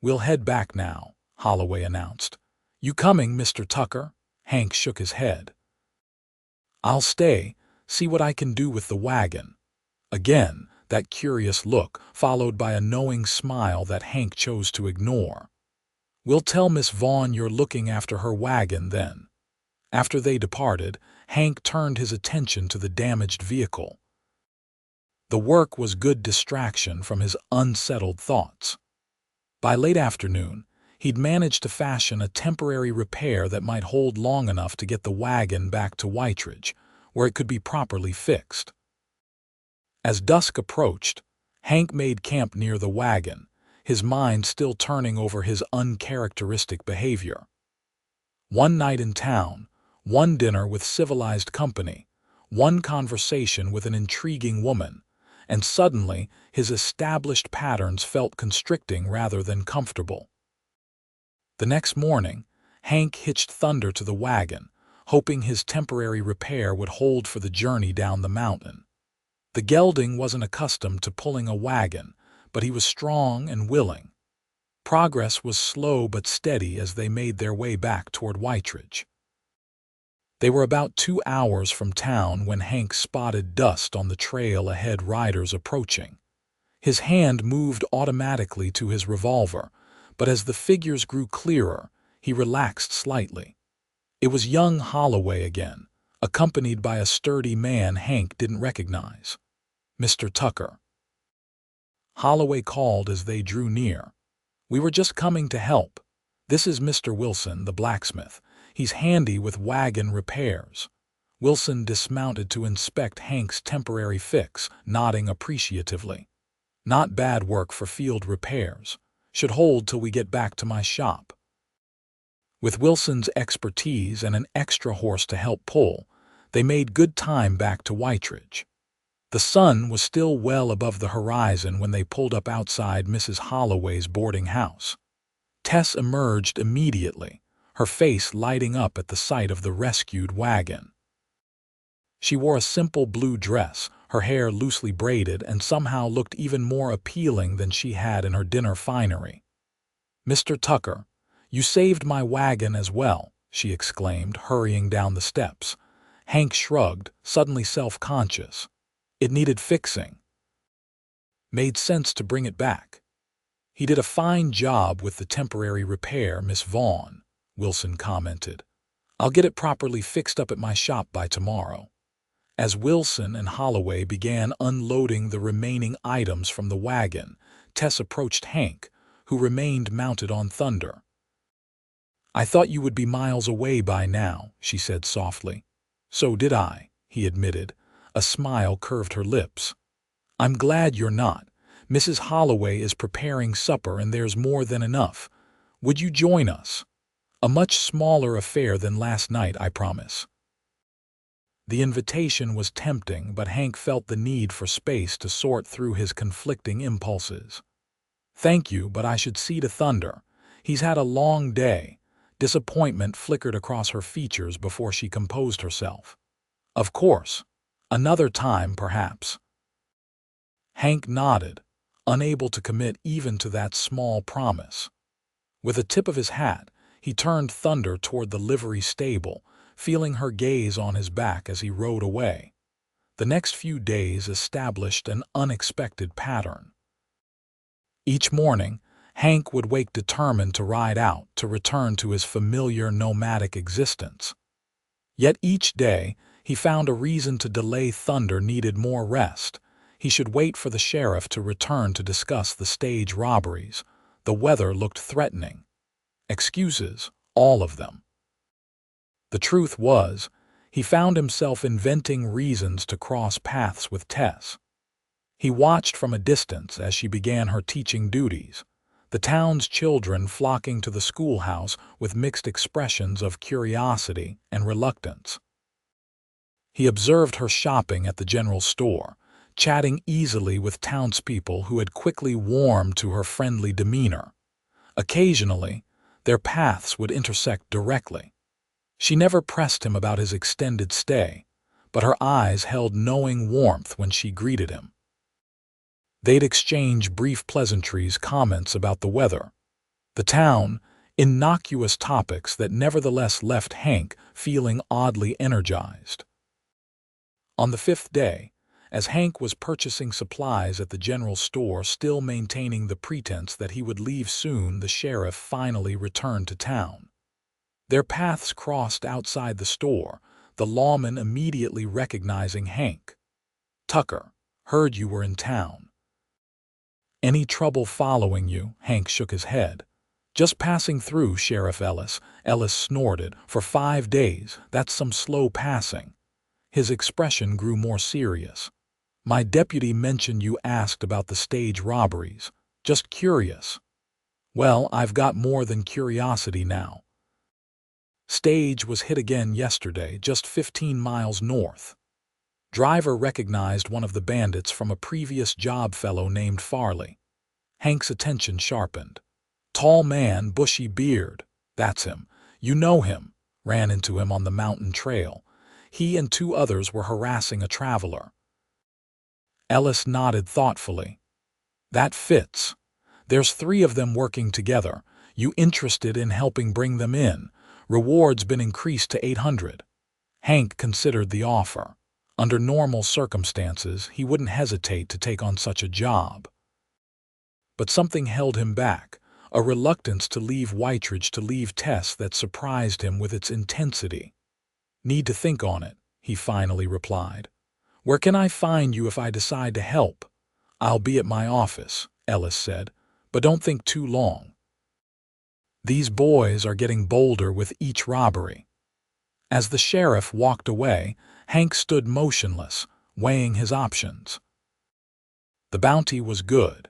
"We'll head back now," Holloway announced. "You coming, Mr. Tucker?" Hank shook his head. "I'll stay, see what I can do with the wagon." Again, that curious look, followed by a knowing smile that Hank chose to ignore. "We'll tell Miss Vaughan you're looking after her wagon then." After they departed, Hank turned his attention to the damaged vehicle. The work was good distraction from his unsettled thoughts. By late afternoon, he'd managed to fashion a temporary repair that might hold long enough to get the wagon back to Whiteridge, where it could be properly fixed. As dusk approached, Hank made camp near the wagon, his mind still turning over his uncharacteristic behavior. One night in town, one dinner with civilized company, one conversation with an intriguing woman, and suddenly his established patterns felt constricting rather than comfortable. The next morning, Hank hitched Thunder to the wagon, hoping his temporary repair would hold for the journey down the mountain. The gelding wasn't accustomed to pulling a wagon, but he was strong and willing. Progress was slow but steady as they made their way back toward Whiteridge. They were about 2 hours from town when Hank spotted dust on the trail ahead, riders approaching. His hand moved automatically to his revolver, but as the figures grew clearer, he relaxed slightly. It was young Holloway again, accompanied by a sturdy man Hank didn't recognize. "Mr. Tucker," Holloway called as they drew near. "We were just coming to help. This is Mr. Wilson, the blacksmith. He's handy with wagon repairs." Wilson dismounted to inspect Hank's temporary fix, nodding appreciatively. "Not bad work for field repairs. Should hold till we get back to my shop." With Wilson's expertise and an extra horse to help pull, they made good time back to Whiteridge. The sun was still well above the horizon when they pulled up outside Mrs. Holloway's boarding house. Tess emerged immediately, her face lighting up at the sight of the rescued wagon. She wore a simple blue dress, her hair loosely braided, and somehow looked even more appealing than she had in her dinner finery. "Mr. Tucker, you saved my wagon as well," she exclaimed, hurrying down the steps. Hank shrugged, suddenly self-conscious. It needed fixing. Made sense to bring it back. "He did a fine job with the temporary repair, Miss Vaughan," Wilson commented. "I'll get it properly fixed up at my shop by tomorrow." As Wilson and Holloway began unloading the remaining items from the wagon, Tess approached Hank, who remained mounted on Thunder. "I thought you would be miles away by now," she said softly. "So did I," he admitted. A smile curved her lips. "I'm glad you're not. Mrs. Holloway is preparing supper and there's more than enough. Would you join us? A much smaller affair than last night, I promise." The invitation was tempting, but Hank felt the need for space to sort through his conflicting impulses. "Thank you, but I should see to Thunder. He's had a long day." Disappointment flickered across her features before she composed herself. "Of course. Another time, perhaps." Hank nodded, unable to commit even to that small promise. With a tip of his hat, he turned Thunder toward the livery stable, feeling her gaze on his back as he rode away. The next few days established an unexpected pattern. Each morning, Hank would wake determined to ride out, to return to his familiar nomadic existence. Yet each day, he found a reason to delay. Thunder needed more rest. He should wait for the sheriff to return to discuss the stage robberies. The weather looked threatening. Excuses, all of them. The truth was, he found himself inventing reasons to cross paths with Tess. He watched from a distance as she began her teaching duties, the town's children flocking to the schoolhouse with mixed expressions of curiosity and reluctance. He observed her shopping at the general store, chatting easily with townspeople who had quickly warmed to her friendly demeanor. Occasionally, their paths would intersect directly. She never pressed him about his extended stay, but her eyes held knowing warmth when she greeted him. They'd exchange brief pleasantries, comments about the weather, the town, innocuous topics that nevertheless left Hank feeling oddly energized. On the 5th day, as Hank was purchasing supplies at the general store, still maintaining the pretense that he would leave soon, the sheriff finally returned to town. Their paths crossed outside the store, the lawman immediately recognizing Hank. "Tucker, heard you were in town. Any trouble following you?" Hank shook his head. "Just passing through, Sheriff Ellis." Ellis snorted. "For 5 days, that's some slow passing." His expression grew more serious. "My deputy mentioned you asked about the stage robberies. Just curious." "Well, I've got more than curiosity now. Stage was hit again yesterday, just 15 miles north. Driver recognized one of the bandits from a previous job, fellow named Farley." Hank's attention sharpened. "Tall man, bushy beard. That's him. You know him. Ran into him on the mountain trail. He and 2 others were harassing a traveler." Ellis nodded thoughtfully. "That fits. There's 3 of them working together. You interested in helping bring them in? Reward's been increased to 800. Hank considered the offer. Under normal circumstances, he wouldn't hesitate to take on such a job. But something held him back, a reluctance to leave Whiteridge, to leave Tess, that surprised him with its intensity. "Need to think on it," he finally replied. "Where can I find you if I decide to help?" "I'll be at my office," Ellis said, "but don't think too long. These boys are getting bolder with each robbery." As the sheriff walked away, Hank stood motionless, weighing his options. The bounty was good,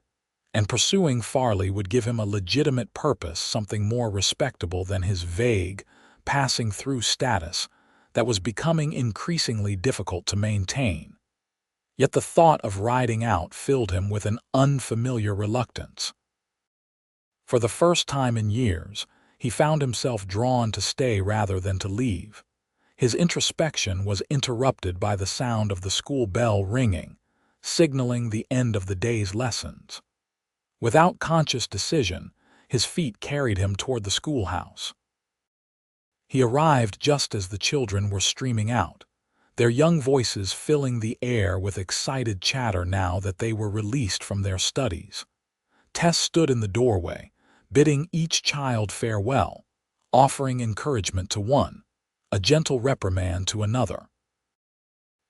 and pursuing Farley would give him a legitimate purpose, something more respectable than his vague, passing-through status that was becoming increasingly difficult to maintain. Yet the thought of riding out filled him with an unfamiliar reluctance. For the first time in years, he found himself drawn to stay rather than to leave. His introspection was interrupted by the sound of the school bell ringing, signaling the end of the day's lessons. Without conscious decision, his feet carried him toward the schoolhouse. He arrived just as the children were streaming out, their young voices filling the air with excited chatter now that they were released from their studies. Tess stood in the doorway, bidding each child farewell, offering encouragement to one, a gentle reprimand to another.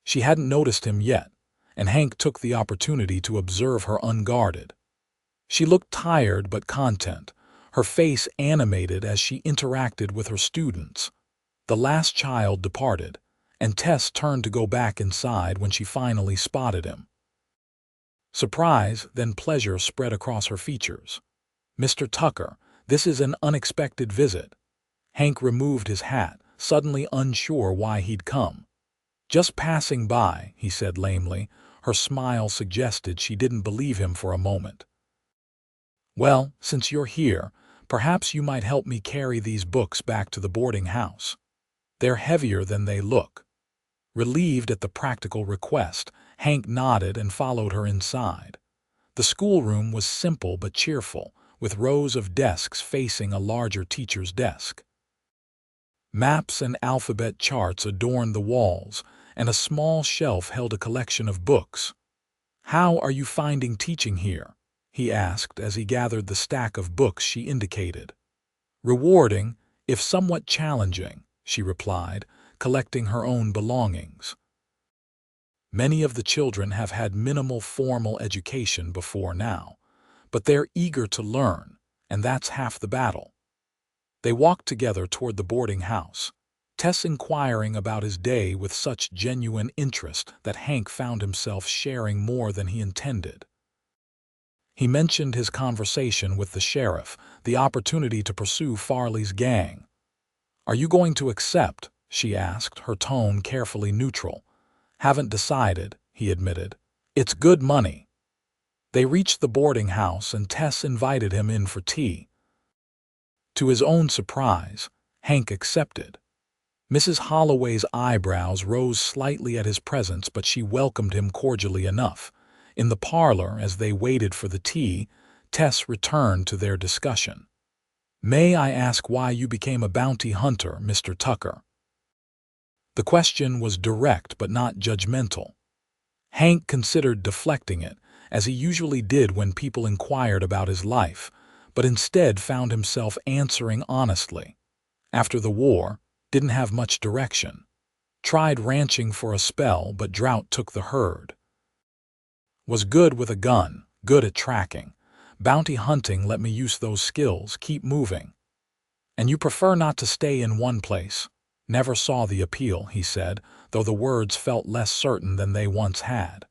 She hadn't noticed him yet, and Hank took the opportunity to observe her unguarded. She looked tired but content, her face animated as she interacted with her students. The last child departed, and Tess turned to go back inside when she finally spotted him. Surprise, then pleasure spread across her features. "Mr. Tucker, this is an unexpected visit." Hank removed his hat, suddenly unsure why he'd come. "Just passing by," he said lamely. Her smile suggested she didn't believe him for a moment. "Well, since you're here, perhaps you might help me carry these books back to the boarding house. They're heavier than they look." Relieved at the practical request, Hank nodded and followed her inside. The schoolroom was simple but cheerful, with rows of desks facing a larger teacher's desk. Maps and alphabet charts adorned the walls, and a small shelf held a collection of books. "How are you finding teaching here?" he asked as he gathered the stack of books she indicated. "Rewarding, if somewhat challenging," she replied, collecting her own belongings. Many of the children have had minimal formal education before now, but they're eager to learn, and that's half the battle. They walked together toward the boarding house, Tess inquiring about his day with such genuine interest that Hank found himself sharing more than he intended. He mentioned his conversation with the sheriff, the opportunity to pursue Farley's gang. "Are you going to accept?" she asked, her tone carefully neutral. "Haven't decided," he admitted. "It's good money." They reached the boarding house and Tess invited him in for tea. To his own surprise, Hank accepted. Mrs. Holloway's eyebrows rose slightly at his presence, but she welcomed him cordially enough. In the parlor, as they waited for the tea, Tess returned to their discussion. "May I ask why you became a bounty hunter, Mr. Tucker?" The question was direct but not judgmental. Hank considered deflecting it, as he usually did when people inquired about his life, but instead found himself answering honestly. After the war, didn't have much direction. Tried ranching for a spell, but drought took the herd. Was good with a gun, good at tracking. Bounty hunting let me use those skills, keep moving. "And you prefer not to stay in one place?" "Never saw the appeal," he said, though the words felt less certain than they once had.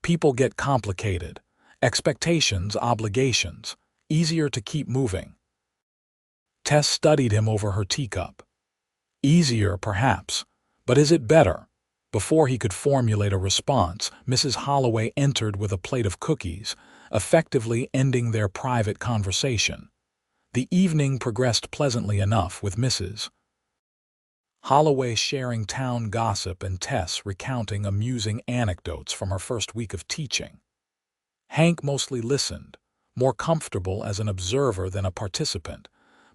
"People get complicated. Expectations, obligations. Easier to keep moving." Tess studied him over her teacup. "Easier, perhaps, but is it better?" Before he could formulate a response, Mrs. Holloway entered with a plate of cookies, effectively ending their private conversation. The evening progressed pleasantly enough, with Mrs. Holloway sharing town gossip and Tess recounting amusing anecdotes from her first week of teaching. Hank mostly listened, more comfortable as an observer than a participant,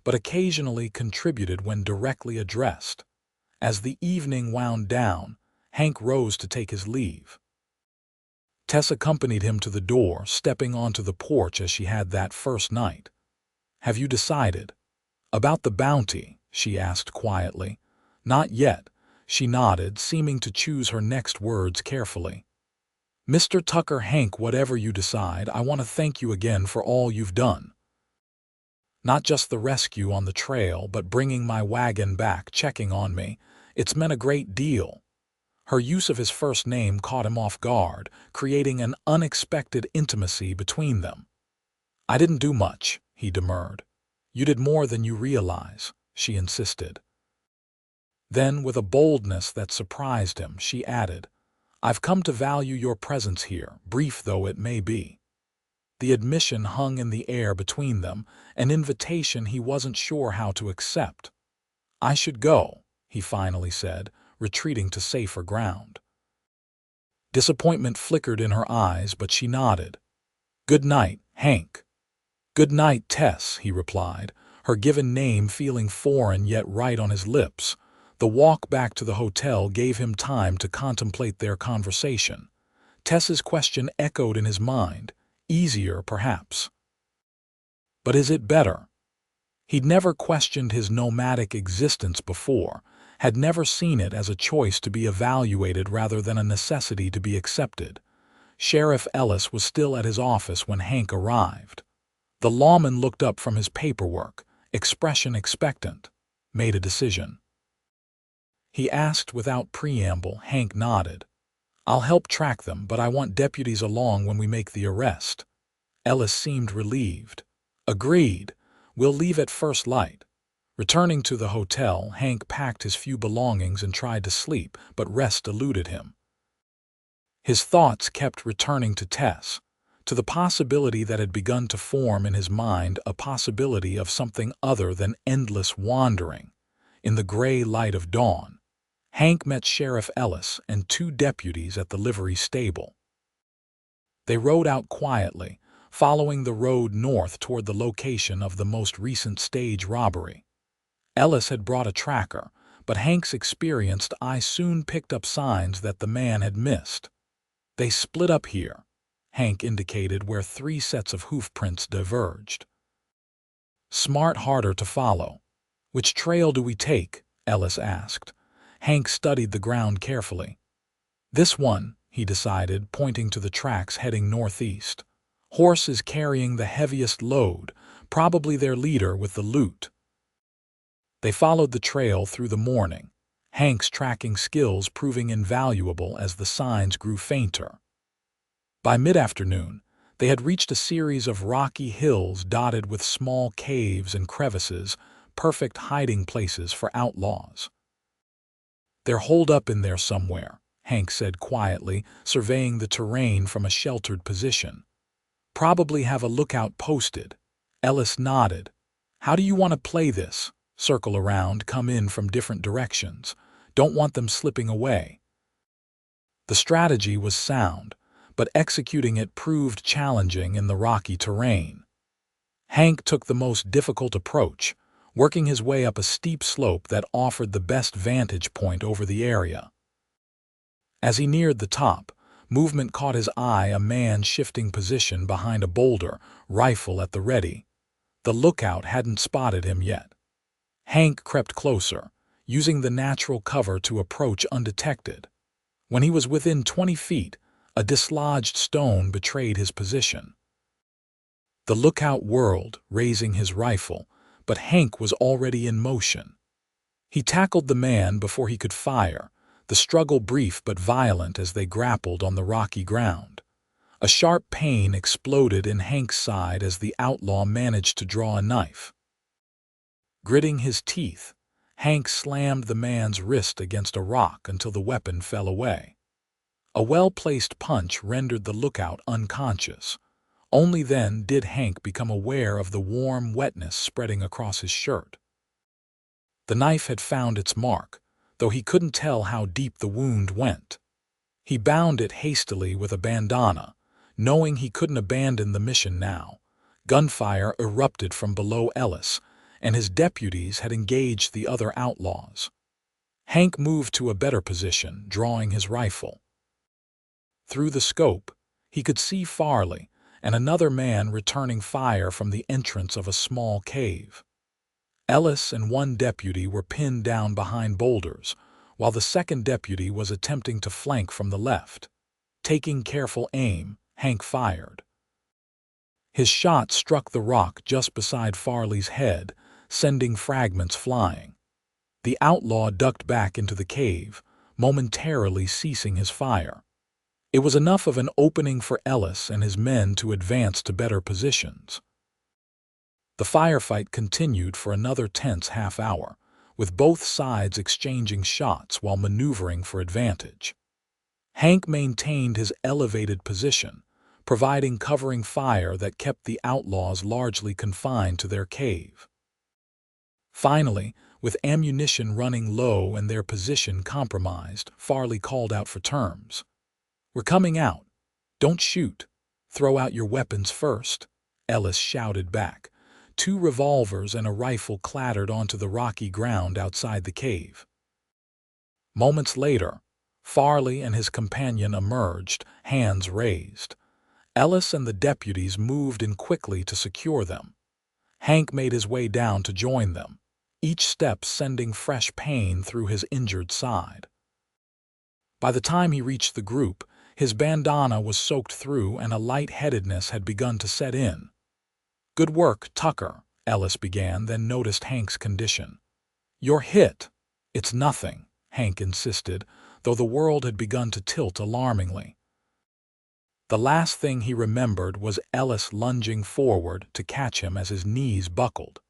but occasionally contributed when directly addressed. As the evening wound down, Hank rose to take his leave. Tess accompanied him to the door, stepping onto the porch as she had that first night. "Have you decided?" "About the bounty?" she asked quietly. "Not yet," she nodded, seeming to choose her next words carefully. "Mr. Tucker, Hank, whatever you decide, I want to thank you again for all you've done. Not just the rescue on the trail, but bringing my wagon back, checking on me. It's meant a great deal." Her use of his first name caught him off guard, creating an unexpected intimacy between them. "I didn't do much," he demurred. "You did more than you realize," she insisted. Then, with a boldness that surprised him, she added, "I've come to value your presence here, brief though it may be." The admission hung in the air between them, an invitation he wasn't sure how to accept. "I should go," he finally said, retreating to safer ground. Disappointment flickered in her eyes, but she nodded. "Good night, Hank." "Good night, Tess," he replied, her given name feeling foreign yet right on his lips. The walk back to the hotel gave him time to contemplate their conversation. Tess's question echoed in his mind. Easier, perhaps. But is it better? He'd never questioned his nomadic existence before, had never seen it as a choice to be evaluated rather than a necessity to be accepted. Sheriff Ellis was still at his office when Hank arrived. The lawman looked up from his paperwork, expression expectant. "Made a decision?" he asked without preamble. Hank nodded. "I'll help track them, but I want deputies along when we make the arrest." Ellis seemed relieved. "Agreed. We'll leave at first light." Returning to the hotel, Hank packed his few belongings and tried to sleep, but rest eluded him. His thoughts kept returning to Tess, to the possibility that had begun to form in his mind, a possibility of something other than endless wandering. In the gray light of dawn, Hank met Sheriff Ellis and 2 deputies at the livery stable. They rode out quietly, following the road north toward the location of the most recent stage robbery. Ellis had brought a tracker, but Hank's experienced eye soon picked up signs that the man had missed. "They split up here," Hank indicated where 3 sets of hoof prints diverged. "Smart, harder to follow." "Which trail do we take?" Ellis asked. Hank studied the ground carefully. "This one," he decided, pointing to the tracks heading northeast. "Horse is carrying the heaviest load, probably their leader with the loot." They followed the trail through the morning, Hank's tracking skills proving invaluable as the signs grew fainter. By mid-afternoon, they had reached a series of rocky hills dotted with small caves and crevices, perfect hiding places for outlaws. "They're holed up in there somewhere," Hank said quietly, surveying the terrain from a sheltered position. "Probably have a lookout posted." Ellis nodded. "How do you want to play this? Circle around, come in from different directions. Don't want them slipping away." The strategy was sound, but executing it proved challenging in the rocky terrain. Hank took the most difficult approach, working his way up a steep slope that offered the best vantage point over the area. As he neared the top, movement caught his eye, a man shifting position behind a boulder, rifle at the ready. The lookout hadn't spotted him yet. Hank crept closer, using the natural cover to approach undetected. When he was within 20 feet, a dislodged stone betrayed his position. The lookout whirled, raising his rifle, but Hank was already in motion. He tackled the man before he could fire, the struggle brief but violent as they grappled on the rocky ground. A sharp pain exploded in Hank's side as the outlaw managed to draw a knife. Gritting his teeth, Hank slammed the man's wrist against a rock until the weapon fell away. A well-placed punch rendered the lookout unconscious. Only then did Hank become aware of the warm wetness spreading across his shirt. The knife had found its mark, though he couldn't tell how deep the wound went. He bound it hastily with a bandana, knowing he couldn't abandon the mission now. Gunfire erupted from below Ellis, and his deputies had engaged the other outlaws. Hank moved to a better position, drawing his rifle. Through the scope, he could see Farley and another man returning fire from the entrance of a small cave. Ellis and one deputy were pinned down behind boulders, while the second deputy was attempting to flank from the left. Taking careful aim, Hank fired. His shot struck the rock just beside Farley's head, sending fragments flying. The outlaw ducked back into the cave, momentarily ceasing his fire. It was enough of an opening for Ellis and his men to advance to better positions. The firefight continued for another tense half-hour, with both sides exchanging shots while maneuvering for advantage. Hank maintained his elevated position, providing covering fire that kept the outlaws largely confined to their cave. Finally, with ammunition running low and their position compromised, Farley called out for terms. "We're coming out. Don't shoot. Throw out your weapons first," Ellis shouted back. 2 revolvers and a rifle clattered onto the rocky ground outside the cave. Moments later, Farley and his companion emerged, hands raised. Ellis and the deputies moved in quickly to secure them. Hank made his way down to join them, each step sending fresh pain through his injured side. By the time he reached the group, his bandana was soaked through and a lightheadedness had begun to set in. "Good work, Tucker," Ellis began, then noticed Hank's condition. "You're hit." "It's nothing," Hank insisted, though the world had begun to tilt alarmingly. The last thing he remembered was Ellis lunging forward to catch him as his knees buckled.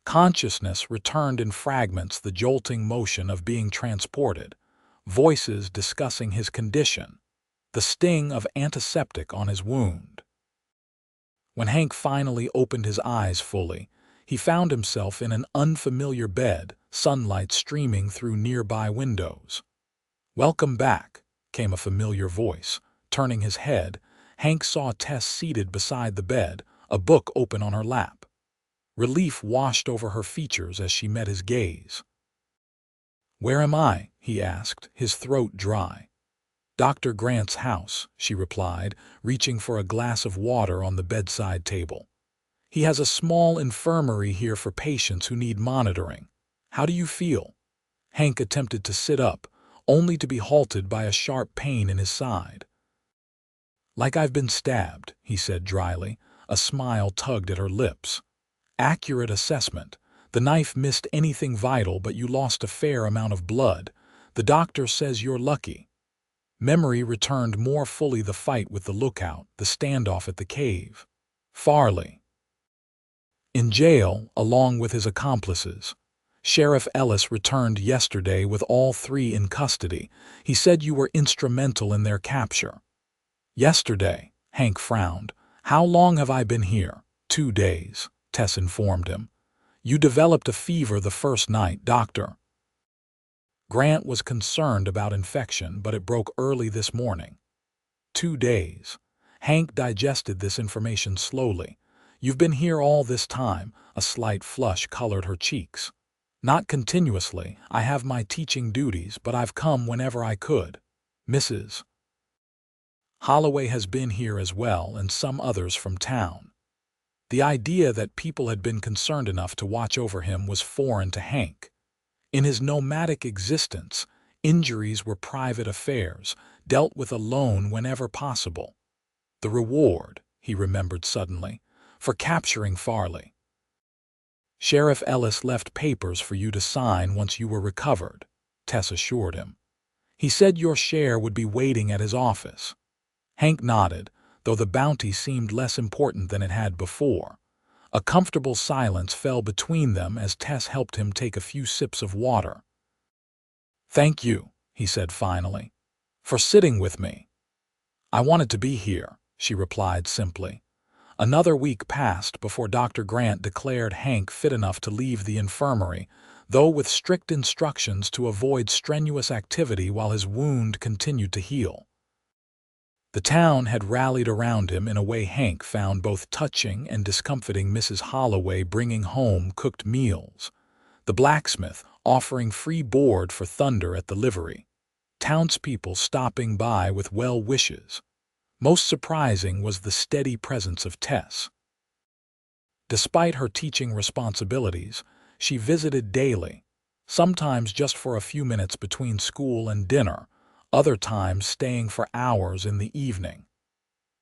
Consciousness returned in fragments, the jolting motion of being transported, voices discussing his condition, the sting of antiseptic on his wound. When Hank finally opened his eyes fully, he found himself in an unfamiliar bed, sunlight streaming through nearby windows. "Welcome back," came a familiar voice. Turning his head, Hank saw Tess seated beside the bed, a book open on her lap. Relief washed over her features as she met his gaze. "Where am I?" he asked, his throat dry. "Dr. Grant's house," she replied, reaching for a glass of water on the bedside table. "He has a small infirmary here for patients who need monitoring. How do you feel?" Hank attempted to sit up, only to be halted by a sharp pain in his side. "Like I've been stabbed," he said dryly. A smile tugged at her lips. "Accurate assessment. The knife missed anything vital, but you lost a fair amount of blood. The doctor says you're lucky." Memory returned more fully, the fight with the lookout, the standoff at the cave. Farley. In jail, along with his accomplices. Sheriff Ellis returned yesterday with all 3 in custody. He said you were instrumental in their capture. "Yesterday," Hank frowned. "How long have I been here?" 2 days, Tess informed him. "You developed a fever the first night, Doctor." Grant was concerned about infection, but it broke early this morning. 2 days. Hank digested this information slowly. "You've been here all this time," a slight flush colored her cheeks. "Not continuously. I have my teaching duties, but I've come whenever I could. Mrs. Holloway has been here as well, and some others from town." The idea that people had been concerned enough to watch over him was foreign to Hank. In his nomadic existence, injuries were private affairs, dealt with alone whenever possible. The reward, he remembered suddenly, for capturing Farley. "Sheriff Ellis left papers for you to sign once you were recovered," Tess assured him. "He said your share would be waiting at his office." Hank nodded, though the bounty seemed less important than it had before. A comfortable silence fell between them as Tess helped him take a few sips of water. "Thank you," he said finally, "for sitting with me." "I wanted to be here," she replied simply. Another week passed before Dr. Grant declared Hank fit enough to leave the infirmary, though with strict instructions to avoid strenuous activity while his wound continued to heal. The town had rallied around him in a way Hank found both touching and discomfiting. Mrs. Holloway bringing home cooked meals. The blacksmith, offering free board for Thunder at the livery. Townspeople stopping by with well wishes. Most surprising was the steady presence of Tess. Despite her teaching responsibilities, she visited daily, sometimes just for a few minutes between school and dinner, other times staying for hours in the evening.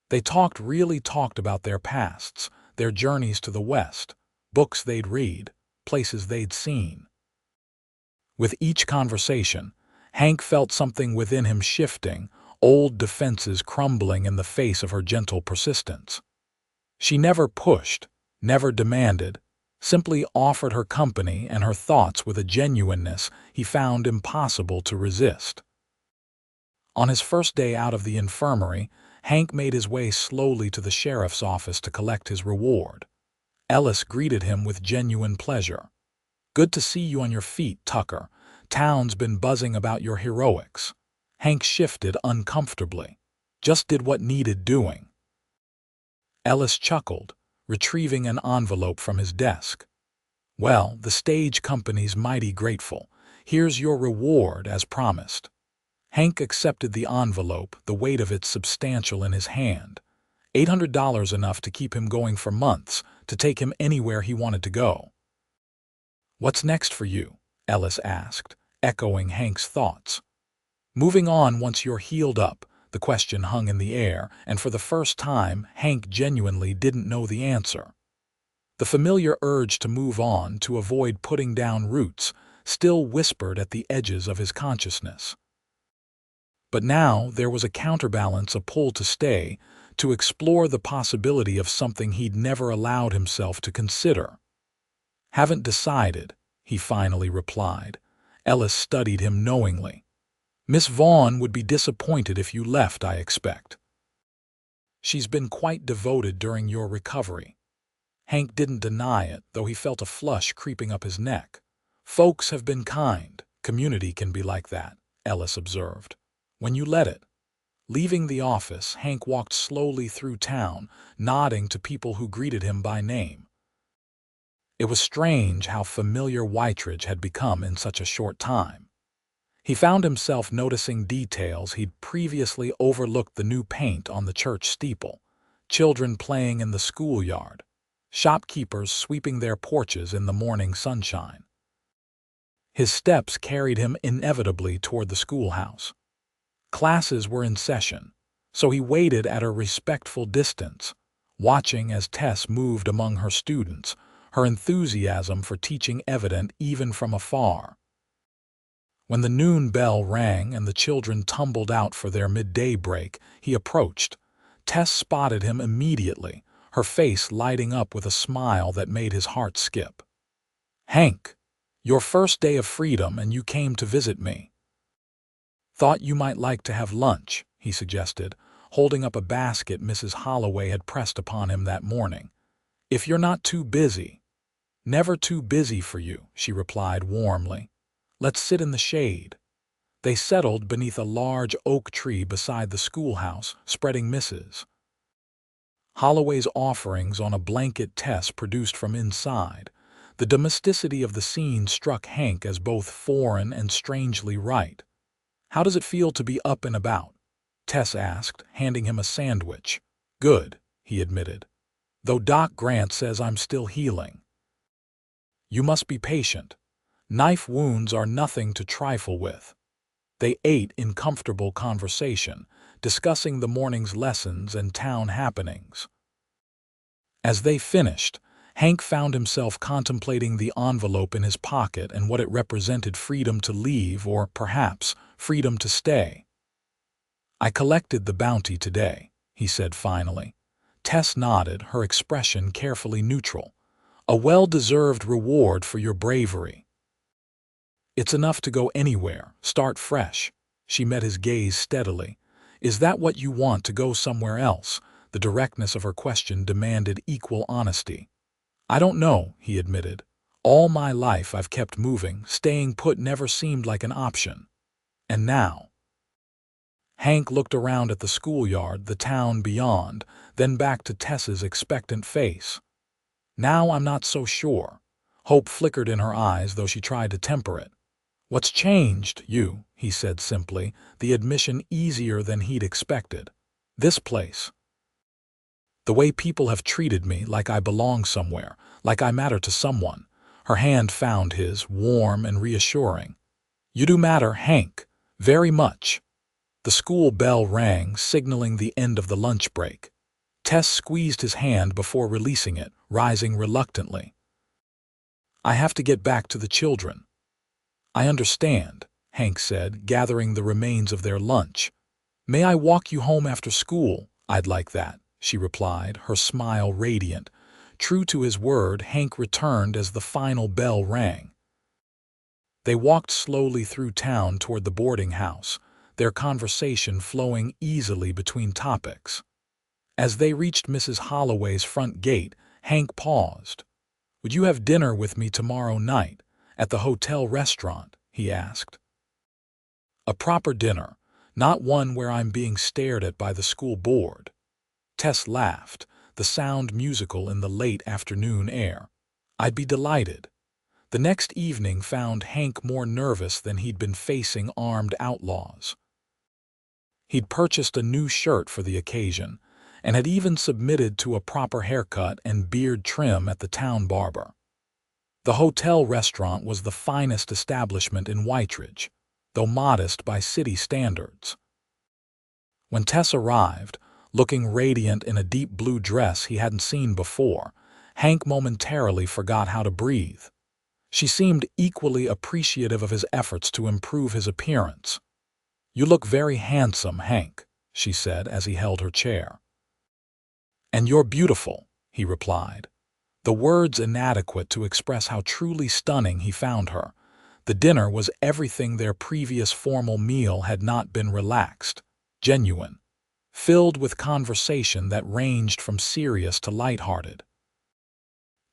They really talked about their pasts, their journeys to the West, books they'd read, places they'd seen. With each conversation, Hank felt something within him shifting, old defenses crumbling in the face of her gentle persistence. She never pushed, never demanded, simply offered her company and her thoughts with a genuineness he found impossible to resist. On his first day out of the infirmary, Hank made his way slowly to the sheriff's office to collect his reward. Ellis greeted him with genuine pleasure. "Good to see you on your feet, Tucker. Town's been buzzing about your heroics." Hank shifted uncomfortably. "Just did what needed doing." Ellis chuckled, retrieving an envelope from his desk. "Well, the stage company's mighty grateful. Here's your reward as promised." Hank accepted the envelope, the weight of it substantial in his hand. $800, enough to keep him going for months, to take him anywhere he wanted to go. "What's next for you?" Ellis asked, echoing Hank's thoughts. "Moving on once you're healed up." The question hung in the air, and for the first time, Hank genuinely didn't know the answer. The familiar urge to move on, to avoid putting down roots, still whispered at the edges of his consciousness. But now there was a counterbalance, a pull to stay, to explore the possibility of something he'd never allowed himself to consider. "Haven't decided," he finally replied. Ellis studied him knowingly. "Miss Vaughan would be disappointed if you left, I expect." "She's been quite devoted during your recovery." Hank didn't deny it, though he felt a flush creeping up his neck. "Folks have been kind. Community can be like that," Ellis observed. "When you let it." Leaving the office, Hank walked slowly through town, nodding to people who greeted him by name. It was strange how familiar Whiteridge had become in such a short time. He found himself noticing details he'd previously overlooked: the new paint on the church steeple, children playing in the schoolyard, shopkeepers sweeping their porches in the morning sunshine. His steps carried him inevitably toward the schoolhouse. Classes were in session, so he waited at a respectful distance, watching as Tess moved among her students, her enthusiasm for teaching evident even from afar. When the noon bell rang and the children tumbled out for their midday break, he approached. Tess spotted him immediately, her face lighting up with a smile that made his heart skip. "Hank, your first day of freedom and you came to visit me." "Thought you might like to have lunch," he suggested, holding up a basket Mrs. Holloway had pressed upon him that morning. "If you're not too busy." "Never too busy for you," she replied warmly. "Let's sit in the shade." They settled beneath a large oak tree beside the schoolhouse, spreading Mrs. Holloway's offerings on a blanket Tess produced from inside. The domesticity of the scene struck Hank as both foreign and strangely right. "How does it feel to be up and about?" Tess asked, handing him a sandwich. "Good," he admitted. "Though Doc Grant says I'm still healing." "You must be patient. Knife wounds are nothing to trifle with." They ate in comfortable conversation, discussing the morning's lessons and town happenings. As they finished, Hank found himself contemplating the envelope in his pocket and what it represented: freedom to leave, or perhaps freedom to stay. "I collected the bounty today," he said finally. Tess nodded, her expression carefully neutral. "A well-deserved reward for your bravery." "It's enough to go anywhere, start fresh." She met his gaze steadily. "Is that what you want, to go somewhere else?" The directness of her question demanded equal honesty. "I don't know," he admitted. "All my life I've kept moving. Staying put never seemed like an option. And now—" Hank looked around at the schoolyard, the town beyond, then back to Tess's expectant face. "Now I'm not so sure. Hope flickered in her eyes, though she tried to temper it. "What's changed, you?" he said simply, the admission easier than he'd expected. "This place. The way people have treated me, like I belong somewhere, like I matter to someone." Her hand found his, warm and reassuring. "You do matter, Hank. Very much." The school bell rang, signaling the end of the lunch break. Tess squeezed his hand before releasing it, rising reluctantly. "I have to get back to the children." "I understand," Hank said, gathering the remains of their lunch. "May I walk you home after school?" "I'd like that," she replied, her smile radiant. True to his word, Hank returned as the final bell rang. They walked slowly through town toward the boarding house, their conversation flowing easily between topics. As they reached Mrs. Holloway's front gate, Hank paused. "Would you have dinner with me tomorrow night, at the hotel restaurant?" he asked. "A proper dinner, not one where I'm being stared at by the school board." Tess laughed, the sound musical in the late afternoon air. "I'd be delighted." The next evening found Hank more nervous than he'd been facing armed outlaws. He'd purchased a new shirt for the occasion, and had even submitted to a proper haircut and beard trim at the town barber. The hotel restaurant was the finest establishment in Whiteridge, though modest by city standards. When Tess arrived, looking radiant in a deep blue dress he hadn't seen before, Hank momentarily forgot how to breathe. She seemed equally appreciative of his efforts to improve his appearance. "You look very handsome, Hank," she said as he held her chair. "And you're beautiful," he replied, the words inadequate to express how truly stunning he found her. The dinner was everything their previous formal meal had not been: relaxed, genuine, filled with conversation that ranged from serious to lighthearted.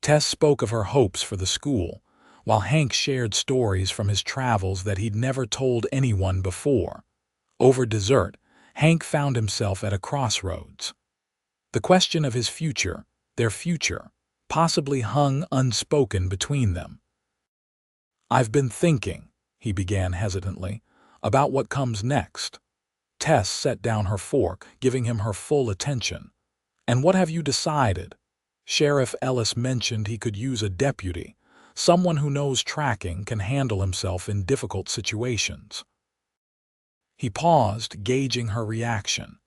Tess spoke of her hopes for the school, while Hank shared stories from his travels that he'd never told anyone before. Over dessert, Hank found himself at a crossroads. The question of his future, their future, possibly hung unspoken between them. "I've been thinking," he began hesitantly, "about what comes next." Tess set down her fork, giving him her full attention. "And what have you decided?" "Sheriff Ellis mentioned he could use a deputy, someone who knows tracking, can handle himself in difficult situations." He paused, gauging her reaction.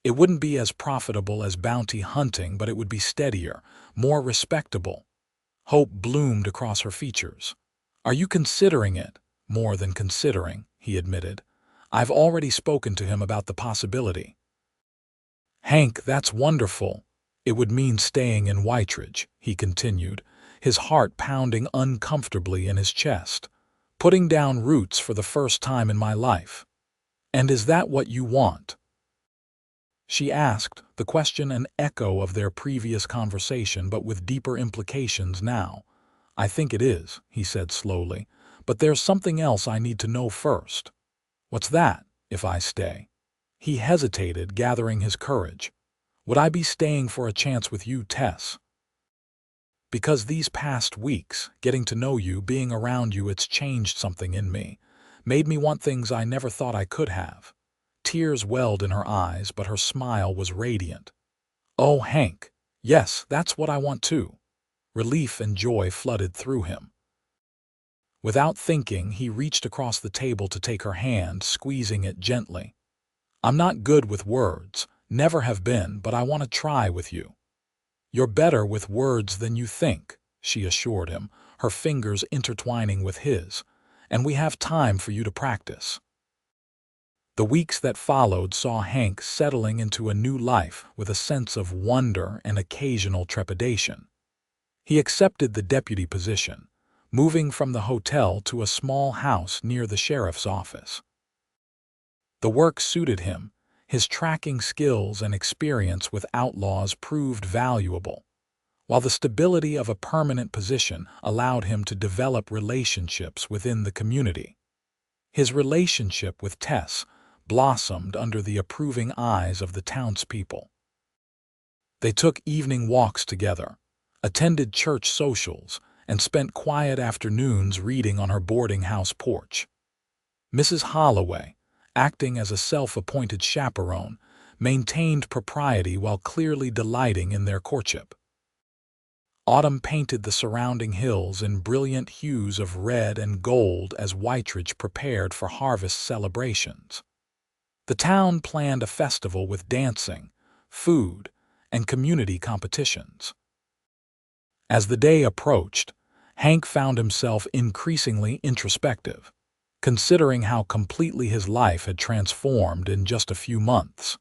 "It wouldn't be as profitable as bounty hunting, but it would be steadier, more respectable." Hope bloomed across her features. "Are you considering it?" "More than considering," he admitted. "I've already spoken to him about the possibility." "Hank, that's wonderful." "It would mean staying in Whiteridge," he continued, his heart pounding uncomfortably in his chest. "Putting down roots for the first time in my life." "And is that what you want?" she asked, the question an echo of their previous conversation, but with deeper implications now. "I think it is," he said slowly, "but there's something else I need to know first." "What's that, if I stay?" He hesitated, gathering his courage. "Would I be staying for a chance with you, Tess?" "Because these past weeks, getting to know you, being around you, it's changed something in me, made me want things I never thought I could have." Tears welled in her eyes, but her smile was radiant. "Oh, Hank, yes, that's what I want too." Relief and joy flooded through him. Without thinking, he reached across the table to take her hand, squeezing it gently. "I'm not good with words, never have been, but I want to try with you." "You're better with words than you think," she assured him, her fingers intertwining with his, "and we have time for you to practice." The weeks that followed saw Hank settling into a new life with a sense of wonder and occasional trepidation. He accepted the deputy position, moving from the hotel to a small house near the sheriff's office. The work suited him. His tracking skills and experience with outlaws proved valuable, while the stability of a permanent position allowed him to develop relationships within the community. His relationship with Tess blossomed under the approving eyes of the townspeople. They took evening walks together, attended church socials, and spent quiet afternoons reading on her boarding house porch. Mrs. Holloway, acting as a self-appointed chaperone, maintained propriety while clearly delighting in their courtship. Autumn painted the surrounding hills in brilliant hues of red and gold as Whiteridge prepared for harvest celebrations. The town planned a festival with dancing, food, and community competitions. As the day approached, Hank found himself increasingly introspective, considering how completely his life had transformed in just a few months.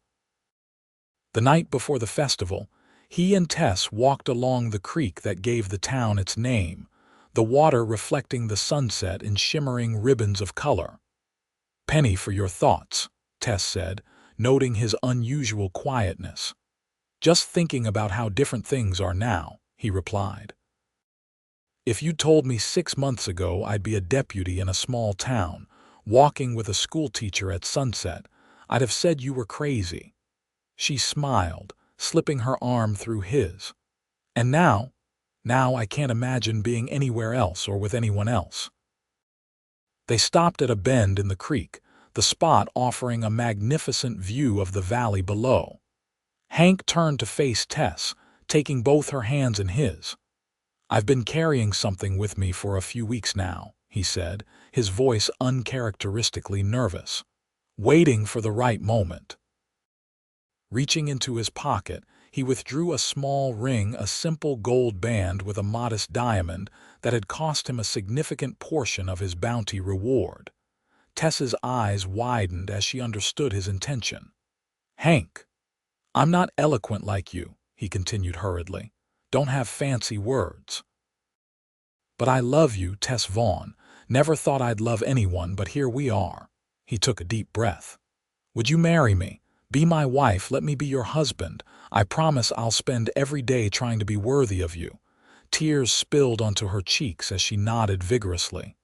The night before the festival, he and Tess walked along the creek that gave the town its name, the water reflecting the sunset in shimmering ribbons of color. "Penny for your thoughts," Tess said, noting his unusual quietness. "Just thinking about how different things are now," he replied. "If you told me 6 months ago I'd be a deputy in a small town, walking with a schoolteacher at sunset, I'd have said you were crazy." She smiled, slipping her arm through his. "And now I can't imagine being anywhere else or with anyone else." They stopped at a bend in the creek, the spot offering a magnificent view of the valley below. Hank turned to face Tess, taking both her hands in his. "I've been carrying something with me for a few weeks now," he said, his voice uncharacteristically nervous. "Waiting for the right moment." Reaching into his pocket, he withdrew a small ring, a simple gold band with a modest diamond that had cost him a significant portion of his bounty reward. Tess's eyes widened as she understood his intention. "Hank, I'm not eloquent like you," he continued hurriedly. "Don't have fancy words. But I love you, Tess Vaughan. Never thought I'd love anyone, but here we are." He took a deep breath. "Would you marry me? Be my wife, let me be your husband. I promise I'll spend every day trying to be worthy of you." Tears spilled onto her cheeks as she nodded vigorously.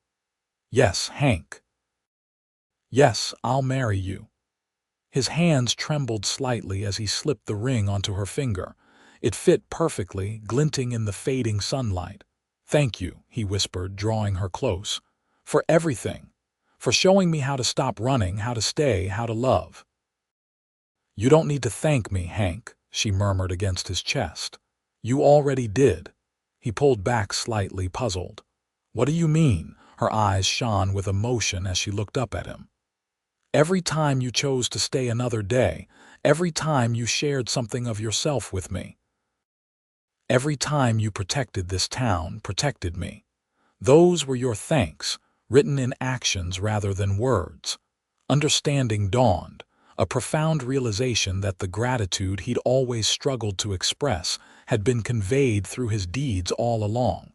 "Yes, Hank. Yes, I'll marry you." His hands trembled slightly as he slipped the ring onto her finger. It fit perfectly, glinting in the fading sunlight. "Thank you," he whispered, drawing her close. "For everything. For showing me how to stop running, how to stay, how to love." "You don't need to thank me, Hank," she murmured against his chest. "You already did." He pulled back slightly, puzzled. "What do you mean?" Her eyes shone with emotion as she looked up at him. "Every time you chose to stay another day, every time you shared something of yourself with me, every time you protected this town, protected me. Those were your thanks, written in actions rather than words." Understanding dawned, a profound realization that the gratitude he'd always struggled to express had been conveyed through his deeds all along.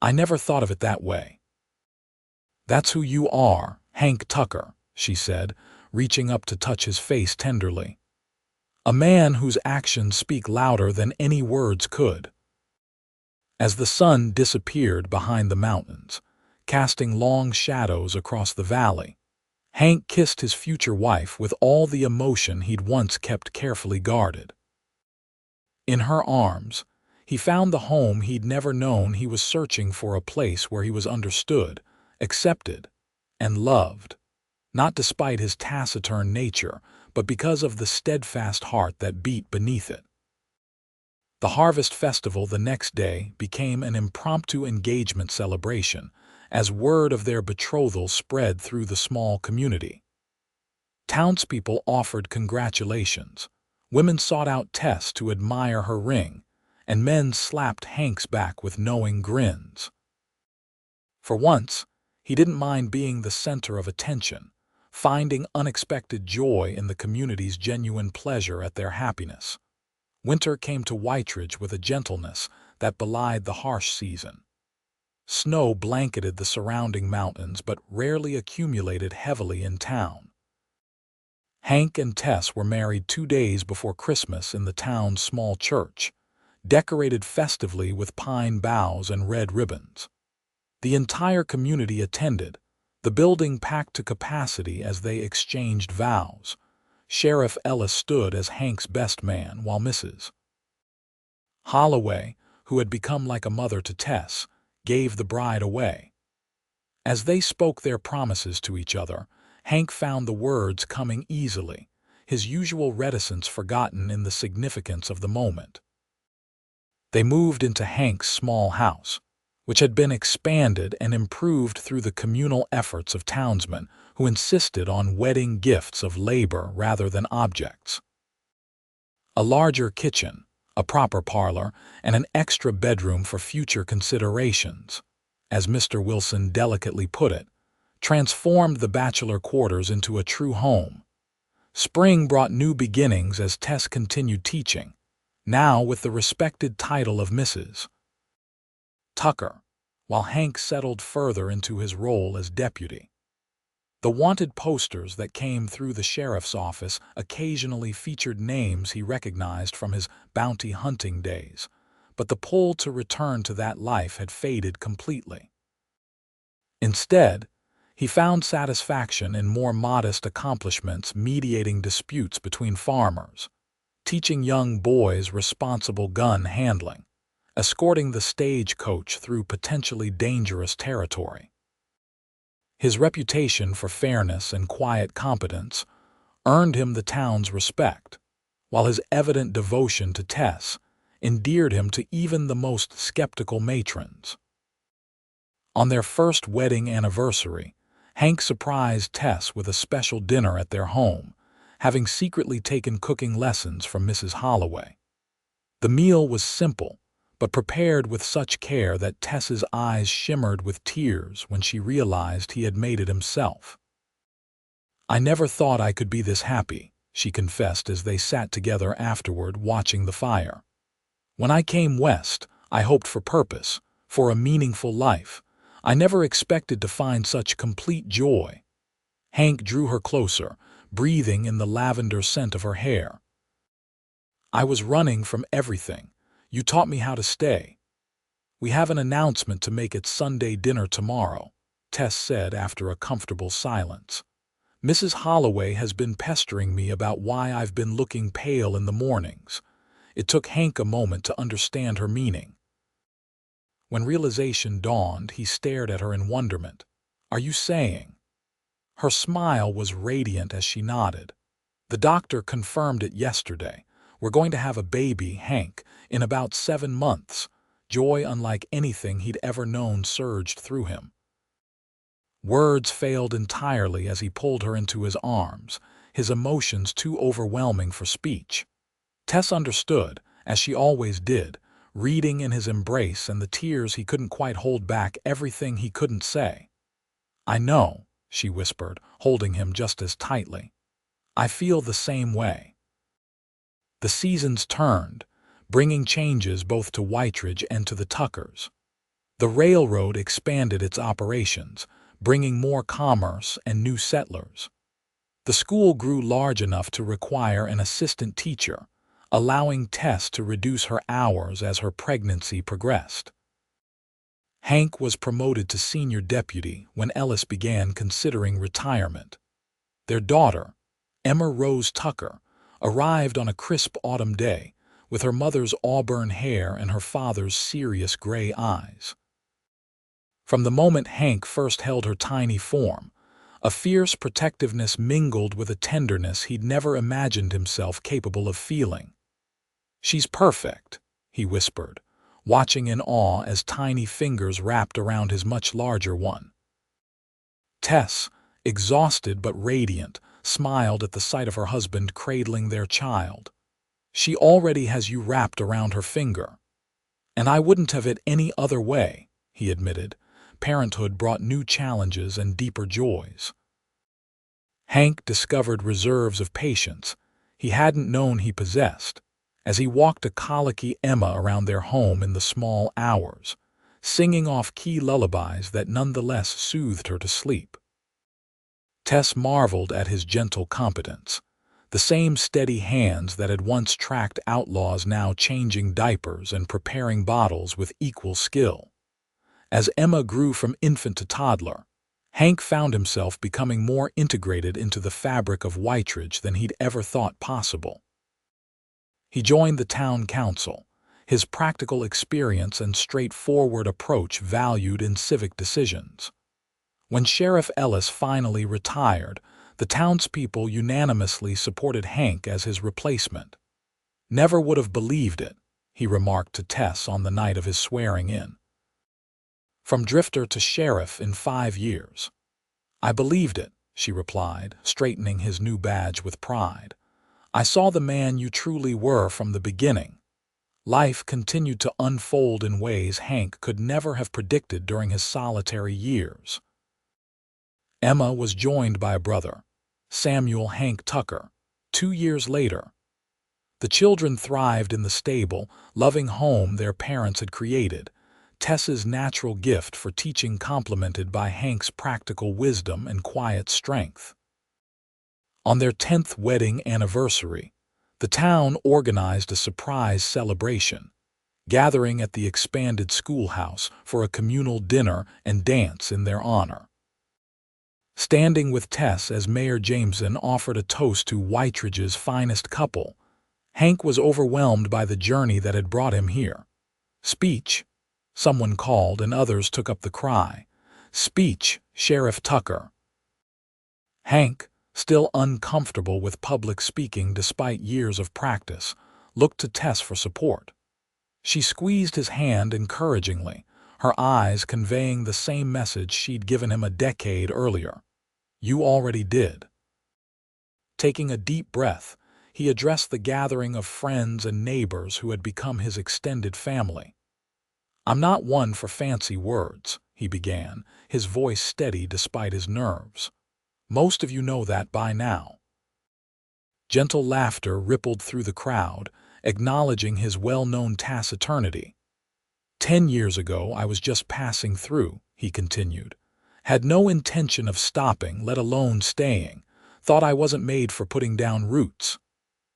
"I never thought of it that way." "That's who you are, Hank Tucker," she said, reaching up to touch his face tenderly. "A man whose actions speak louder than any words could." As the sun disappeared behind the mountains, casting long shadows across the valley, Hank kissed his future wife with all the emotion he'd once kept carefully guarded. In her arms, he found the home he'd never known. He was searching for a place where he was understood, accepted, and loved, not despite his taciturn nature, but because of the steadfast heart that beat beneath it. The harvest festival the next day became an impromptu engagement celebration, as word of their betrothal spread through the small community. Townspeople offered congratulations, women sought out Tess to admire her ring, and men slapped Hank's back with knowing grins. For once, he didn't mind being the center of attention, finding unexpected joy in the community's genuine pleasure at their happiness. Winter came to Whiteridge with a gentleness that belied the harsh season. Snow blanketed the surrounding mountains but rarely accumulated heavily in town. Hank and Tess were married 2 days before Christmas in the town's small church, decorated festively with pine boughs and red ribbons. The entire community attended, the building packed to capacity as they exchanged vows. Sheriff Ellis stood as Hank's best man, while Mrs. Holloway, who had become like a mother to Tess, gave the bride away. As they spoke their promises to each other, Hank found the words coming easily, his usual reticence forgotten in the significance of the moment. They moved into Hank's small house, which had been expanded and improved through the communal efforts of townsmen who insisted on wedding gifts of labor rather than objects. A larger kitchen, a proper parlor, and an extra bedroom for future considerations, as Mr. Wilson delicately put it, transformed the bachelor quarters into a true home. Spring brought new beginnings as Tess continued teaching, now with the respected title of Mrs. Tucker, while Hank settled further into his role as deputy. The wanted posters that came through the sheriff's office occasionally featured names he recognized from his bounty hunting days, but the pull to return to that life had faded completely. Instead, he found satisfaction in more modest accomplishments mediating disputes between farmers, teaching young boys responsible gun handling, escorting the stagecoach through potentially dangerous territory. His reputation for fairness and quiet competence earned him the town's respect, while his evident devotion to Tess endeared him to even the most skeptical matrons. On their first wedding anniversary, Hank surprised Tess with a special dinner at their home, having secretly taken cooking lessons from Mrs. Holloway. The meal was simple, but prepared with such care that Tess's eyes shimmered with tears when she realized he had made it himself. "I never thought I could be this happy," she confessed as they sat together afterward watching the fire. "When I came west, I hoped for purpose, for a meaningful life. I never expected to find such complete joy." Hank drew her closer, breathing in the lavender scent of her hair. "I was running from everything. You taught me how to stay." "We have an announcement to make at Sunday dinner tomorrow," Tess said after a comfortable silence. "Mrs. Holloway has been pestering me about why I've been looking pale in the mornings." It took Hank a moment to understand her meaning. When realization dawned, he stared at her in wonderment. "Are you saying?" Her smile was radiant as she nodded. "The doctor confirmed it yesterday. We're going to have a baby, Hank, in about 7 months." Joy unlike anything he'd ever known surged through him. Words failed entirely as he pulled her into his arms, his emotions too overwhelming for speech. Tess understood, as she always did, reading in his embrace and the tears he couldn't quite hold back everything he couldn't say. "I know," she whispered, holding him just as tightly. "I feel the same way." The seasons turned, bringing changes both to Whiteridge and to the Tuckers. The railroad expanded its operations, bringing more commerce and new settlers. The school grew large enough to require an assistant teacher, allowing Tess to reduce her hours as her pregnancy progressed. Hank was promoted to senior deputy when Ellis began considering retirement. Their daughter, Emma Rose Tucker, arrived on a crisp autumn day, with her mother's auburn hair and her father's serious gray eyes. From the moment Hank first held her tiny form, a fierce protectiveness mingled with a tenderness he'd never imagined himself capable of feeling. "She's perfect," he whispered, watching in awe as tiny fingers wrapped around his much larger one. Tess, exhausted but radiant, smiled at the sight of her husband cradling their child. "She already has you wrapped around her finger." "And I wouldn't have it any other way," he admitted. Parenthood brought new challenges and deeper joys. Hank discovered reserves of patience he hadn't known he possessed, as he walked a colicky Emma around their home in the small hours, singing off key lullabies that nonetheless soothed her to sleep. Tess marveled at his gentle competence, the same steady hands that had once tracked outlaws now changing diapers and preparing bottles with equal skill. As Emma grew from infant to toddler, Hank found himself becoming more integrated into the fabric of Whiteridge than he'd ever thought possible. He joined the town council, his practical experience and straightforward approach valued in civic decisions. When Sheriff Ellis finally retired, the townspeople unanimously supported Hank as his replacement. "Never would have believed it," he remarked to Tess on the night of his swearing-in. "From drifter to sheriff in 5 years." "I believed it," she replied, straightening his new badge with pride. "I saw the man you truly were from the beginning." Life continued to unfold in ways Hank could never have predicted during his solitary years. Emma was joined by a brother, Samuel Hank Tucker, 2 years later. The children thrived in the stable, loving home their parents had created, Tess's natural gift for teaching complemented by Hank's practical wisdom and quiet strength. On their 10th wedding anniversary, the town organized a surprise celebration, gathering at the expanded schoolhouse for a communal dinner and dance in their honor. Standing with Tess as Mayor Jameson offered a toast to Whiteridge's finest couple, Hank was overwhelmed by the journey that had brought him here. "Speech," someone called, and others took up the cry. "Speech, Sheriff Tucker." Hank, still uncomfortable with public speaking despite years of practice, looked to Tess for support. She squeezed his hand encouragingly, her eyes conveying the same message she'd given him a decade earlier. "You already did." Taking a deep breath, he addressed the gathering of friends and neighbors who had become his extended family. "I'm not one for fancy words," he began, his voice steady despite his nerves. "Most of you know that by now." Gentle laughter rippled through the crowd, acknowledging his well-known taciturnity. "10 years ago I was just passing through," he continued. "Had no intention of stopping, let alone staying. Thought I wasn't made for putting down roots."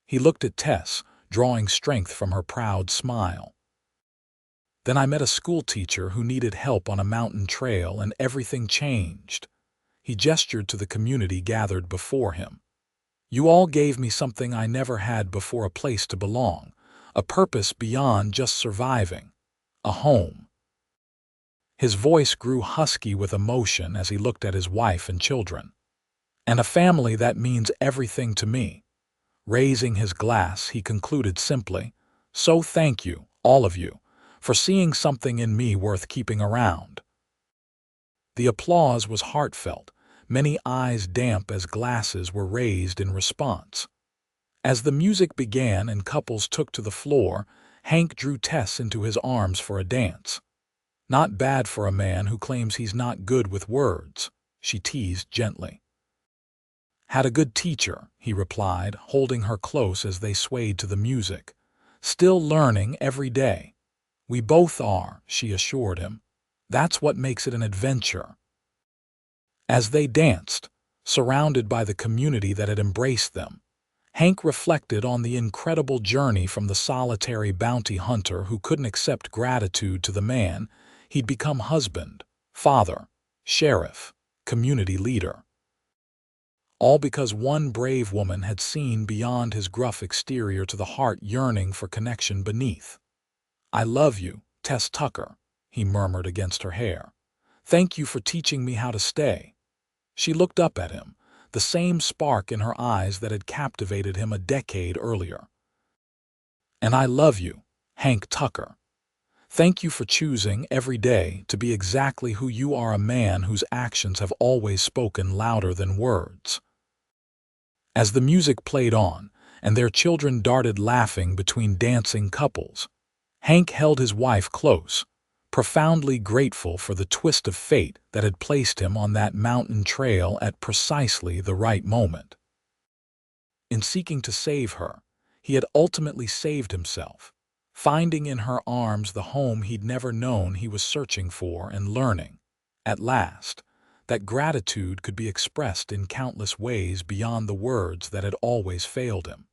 He looked at Tess, drawing strength from her proud smile. "Then I met a schoolteacher who needed help on a mountain trail, and everything changed." He gestured to the community gathered before him. "You all gave me something I never had before, a place to belong, a purpose beyond just surviving, a home." His voice grew husky with emotion as he looked at his wife and children. "And a family that means everything to me." Raising his glass, he concluded simply, "So thank you, all of you, for seeing something in me worth keeping around." The applause was heartfelt, many eyes damp as glasses were raised in response. As the music began and couples took to the floor, Hank drew Tess into his arms for a dance. "Not bad for a man who claims he's not good with words," she teased gently. "Had a good teacher," he replied, holding her close as they swayed to the music. "Still learning every day." "We both are," she assured him. "That's what makes it an adventure." As they danced, surrounded by the community that had embraced them, Hank reflected on the incredible journey from the solitary bounty hunter who couldn't accept gratitude to the man he'd become: husband, father, sheriff, community leader. All because one brave woman had seen beyond his gruff exterior to the heart yearning for connection beneath. "I love you, Tess Tucker," he murmured against her hair. "Thank you for teaching me how to stay." She looked up at him, the same spark in her eyes that had captivated him a decade earlier. "And I love you, Hank Tucker. Thank you for choosing every day to be exactly who you are, a man whose actions have always spoken louder than words." As the music played on, and their children darted laughing between dancing couples, Hank held his wife close, profoundly grateful for the twist of fate that had placed him on that mountain trail at precisely the right moment. In seeking to save her, he had ultimately saved himself, finding in her arms the home he'd never known he was searching for, and learning, at last, that gratitude could be expressed in countless ways beyond the words that had always failed him.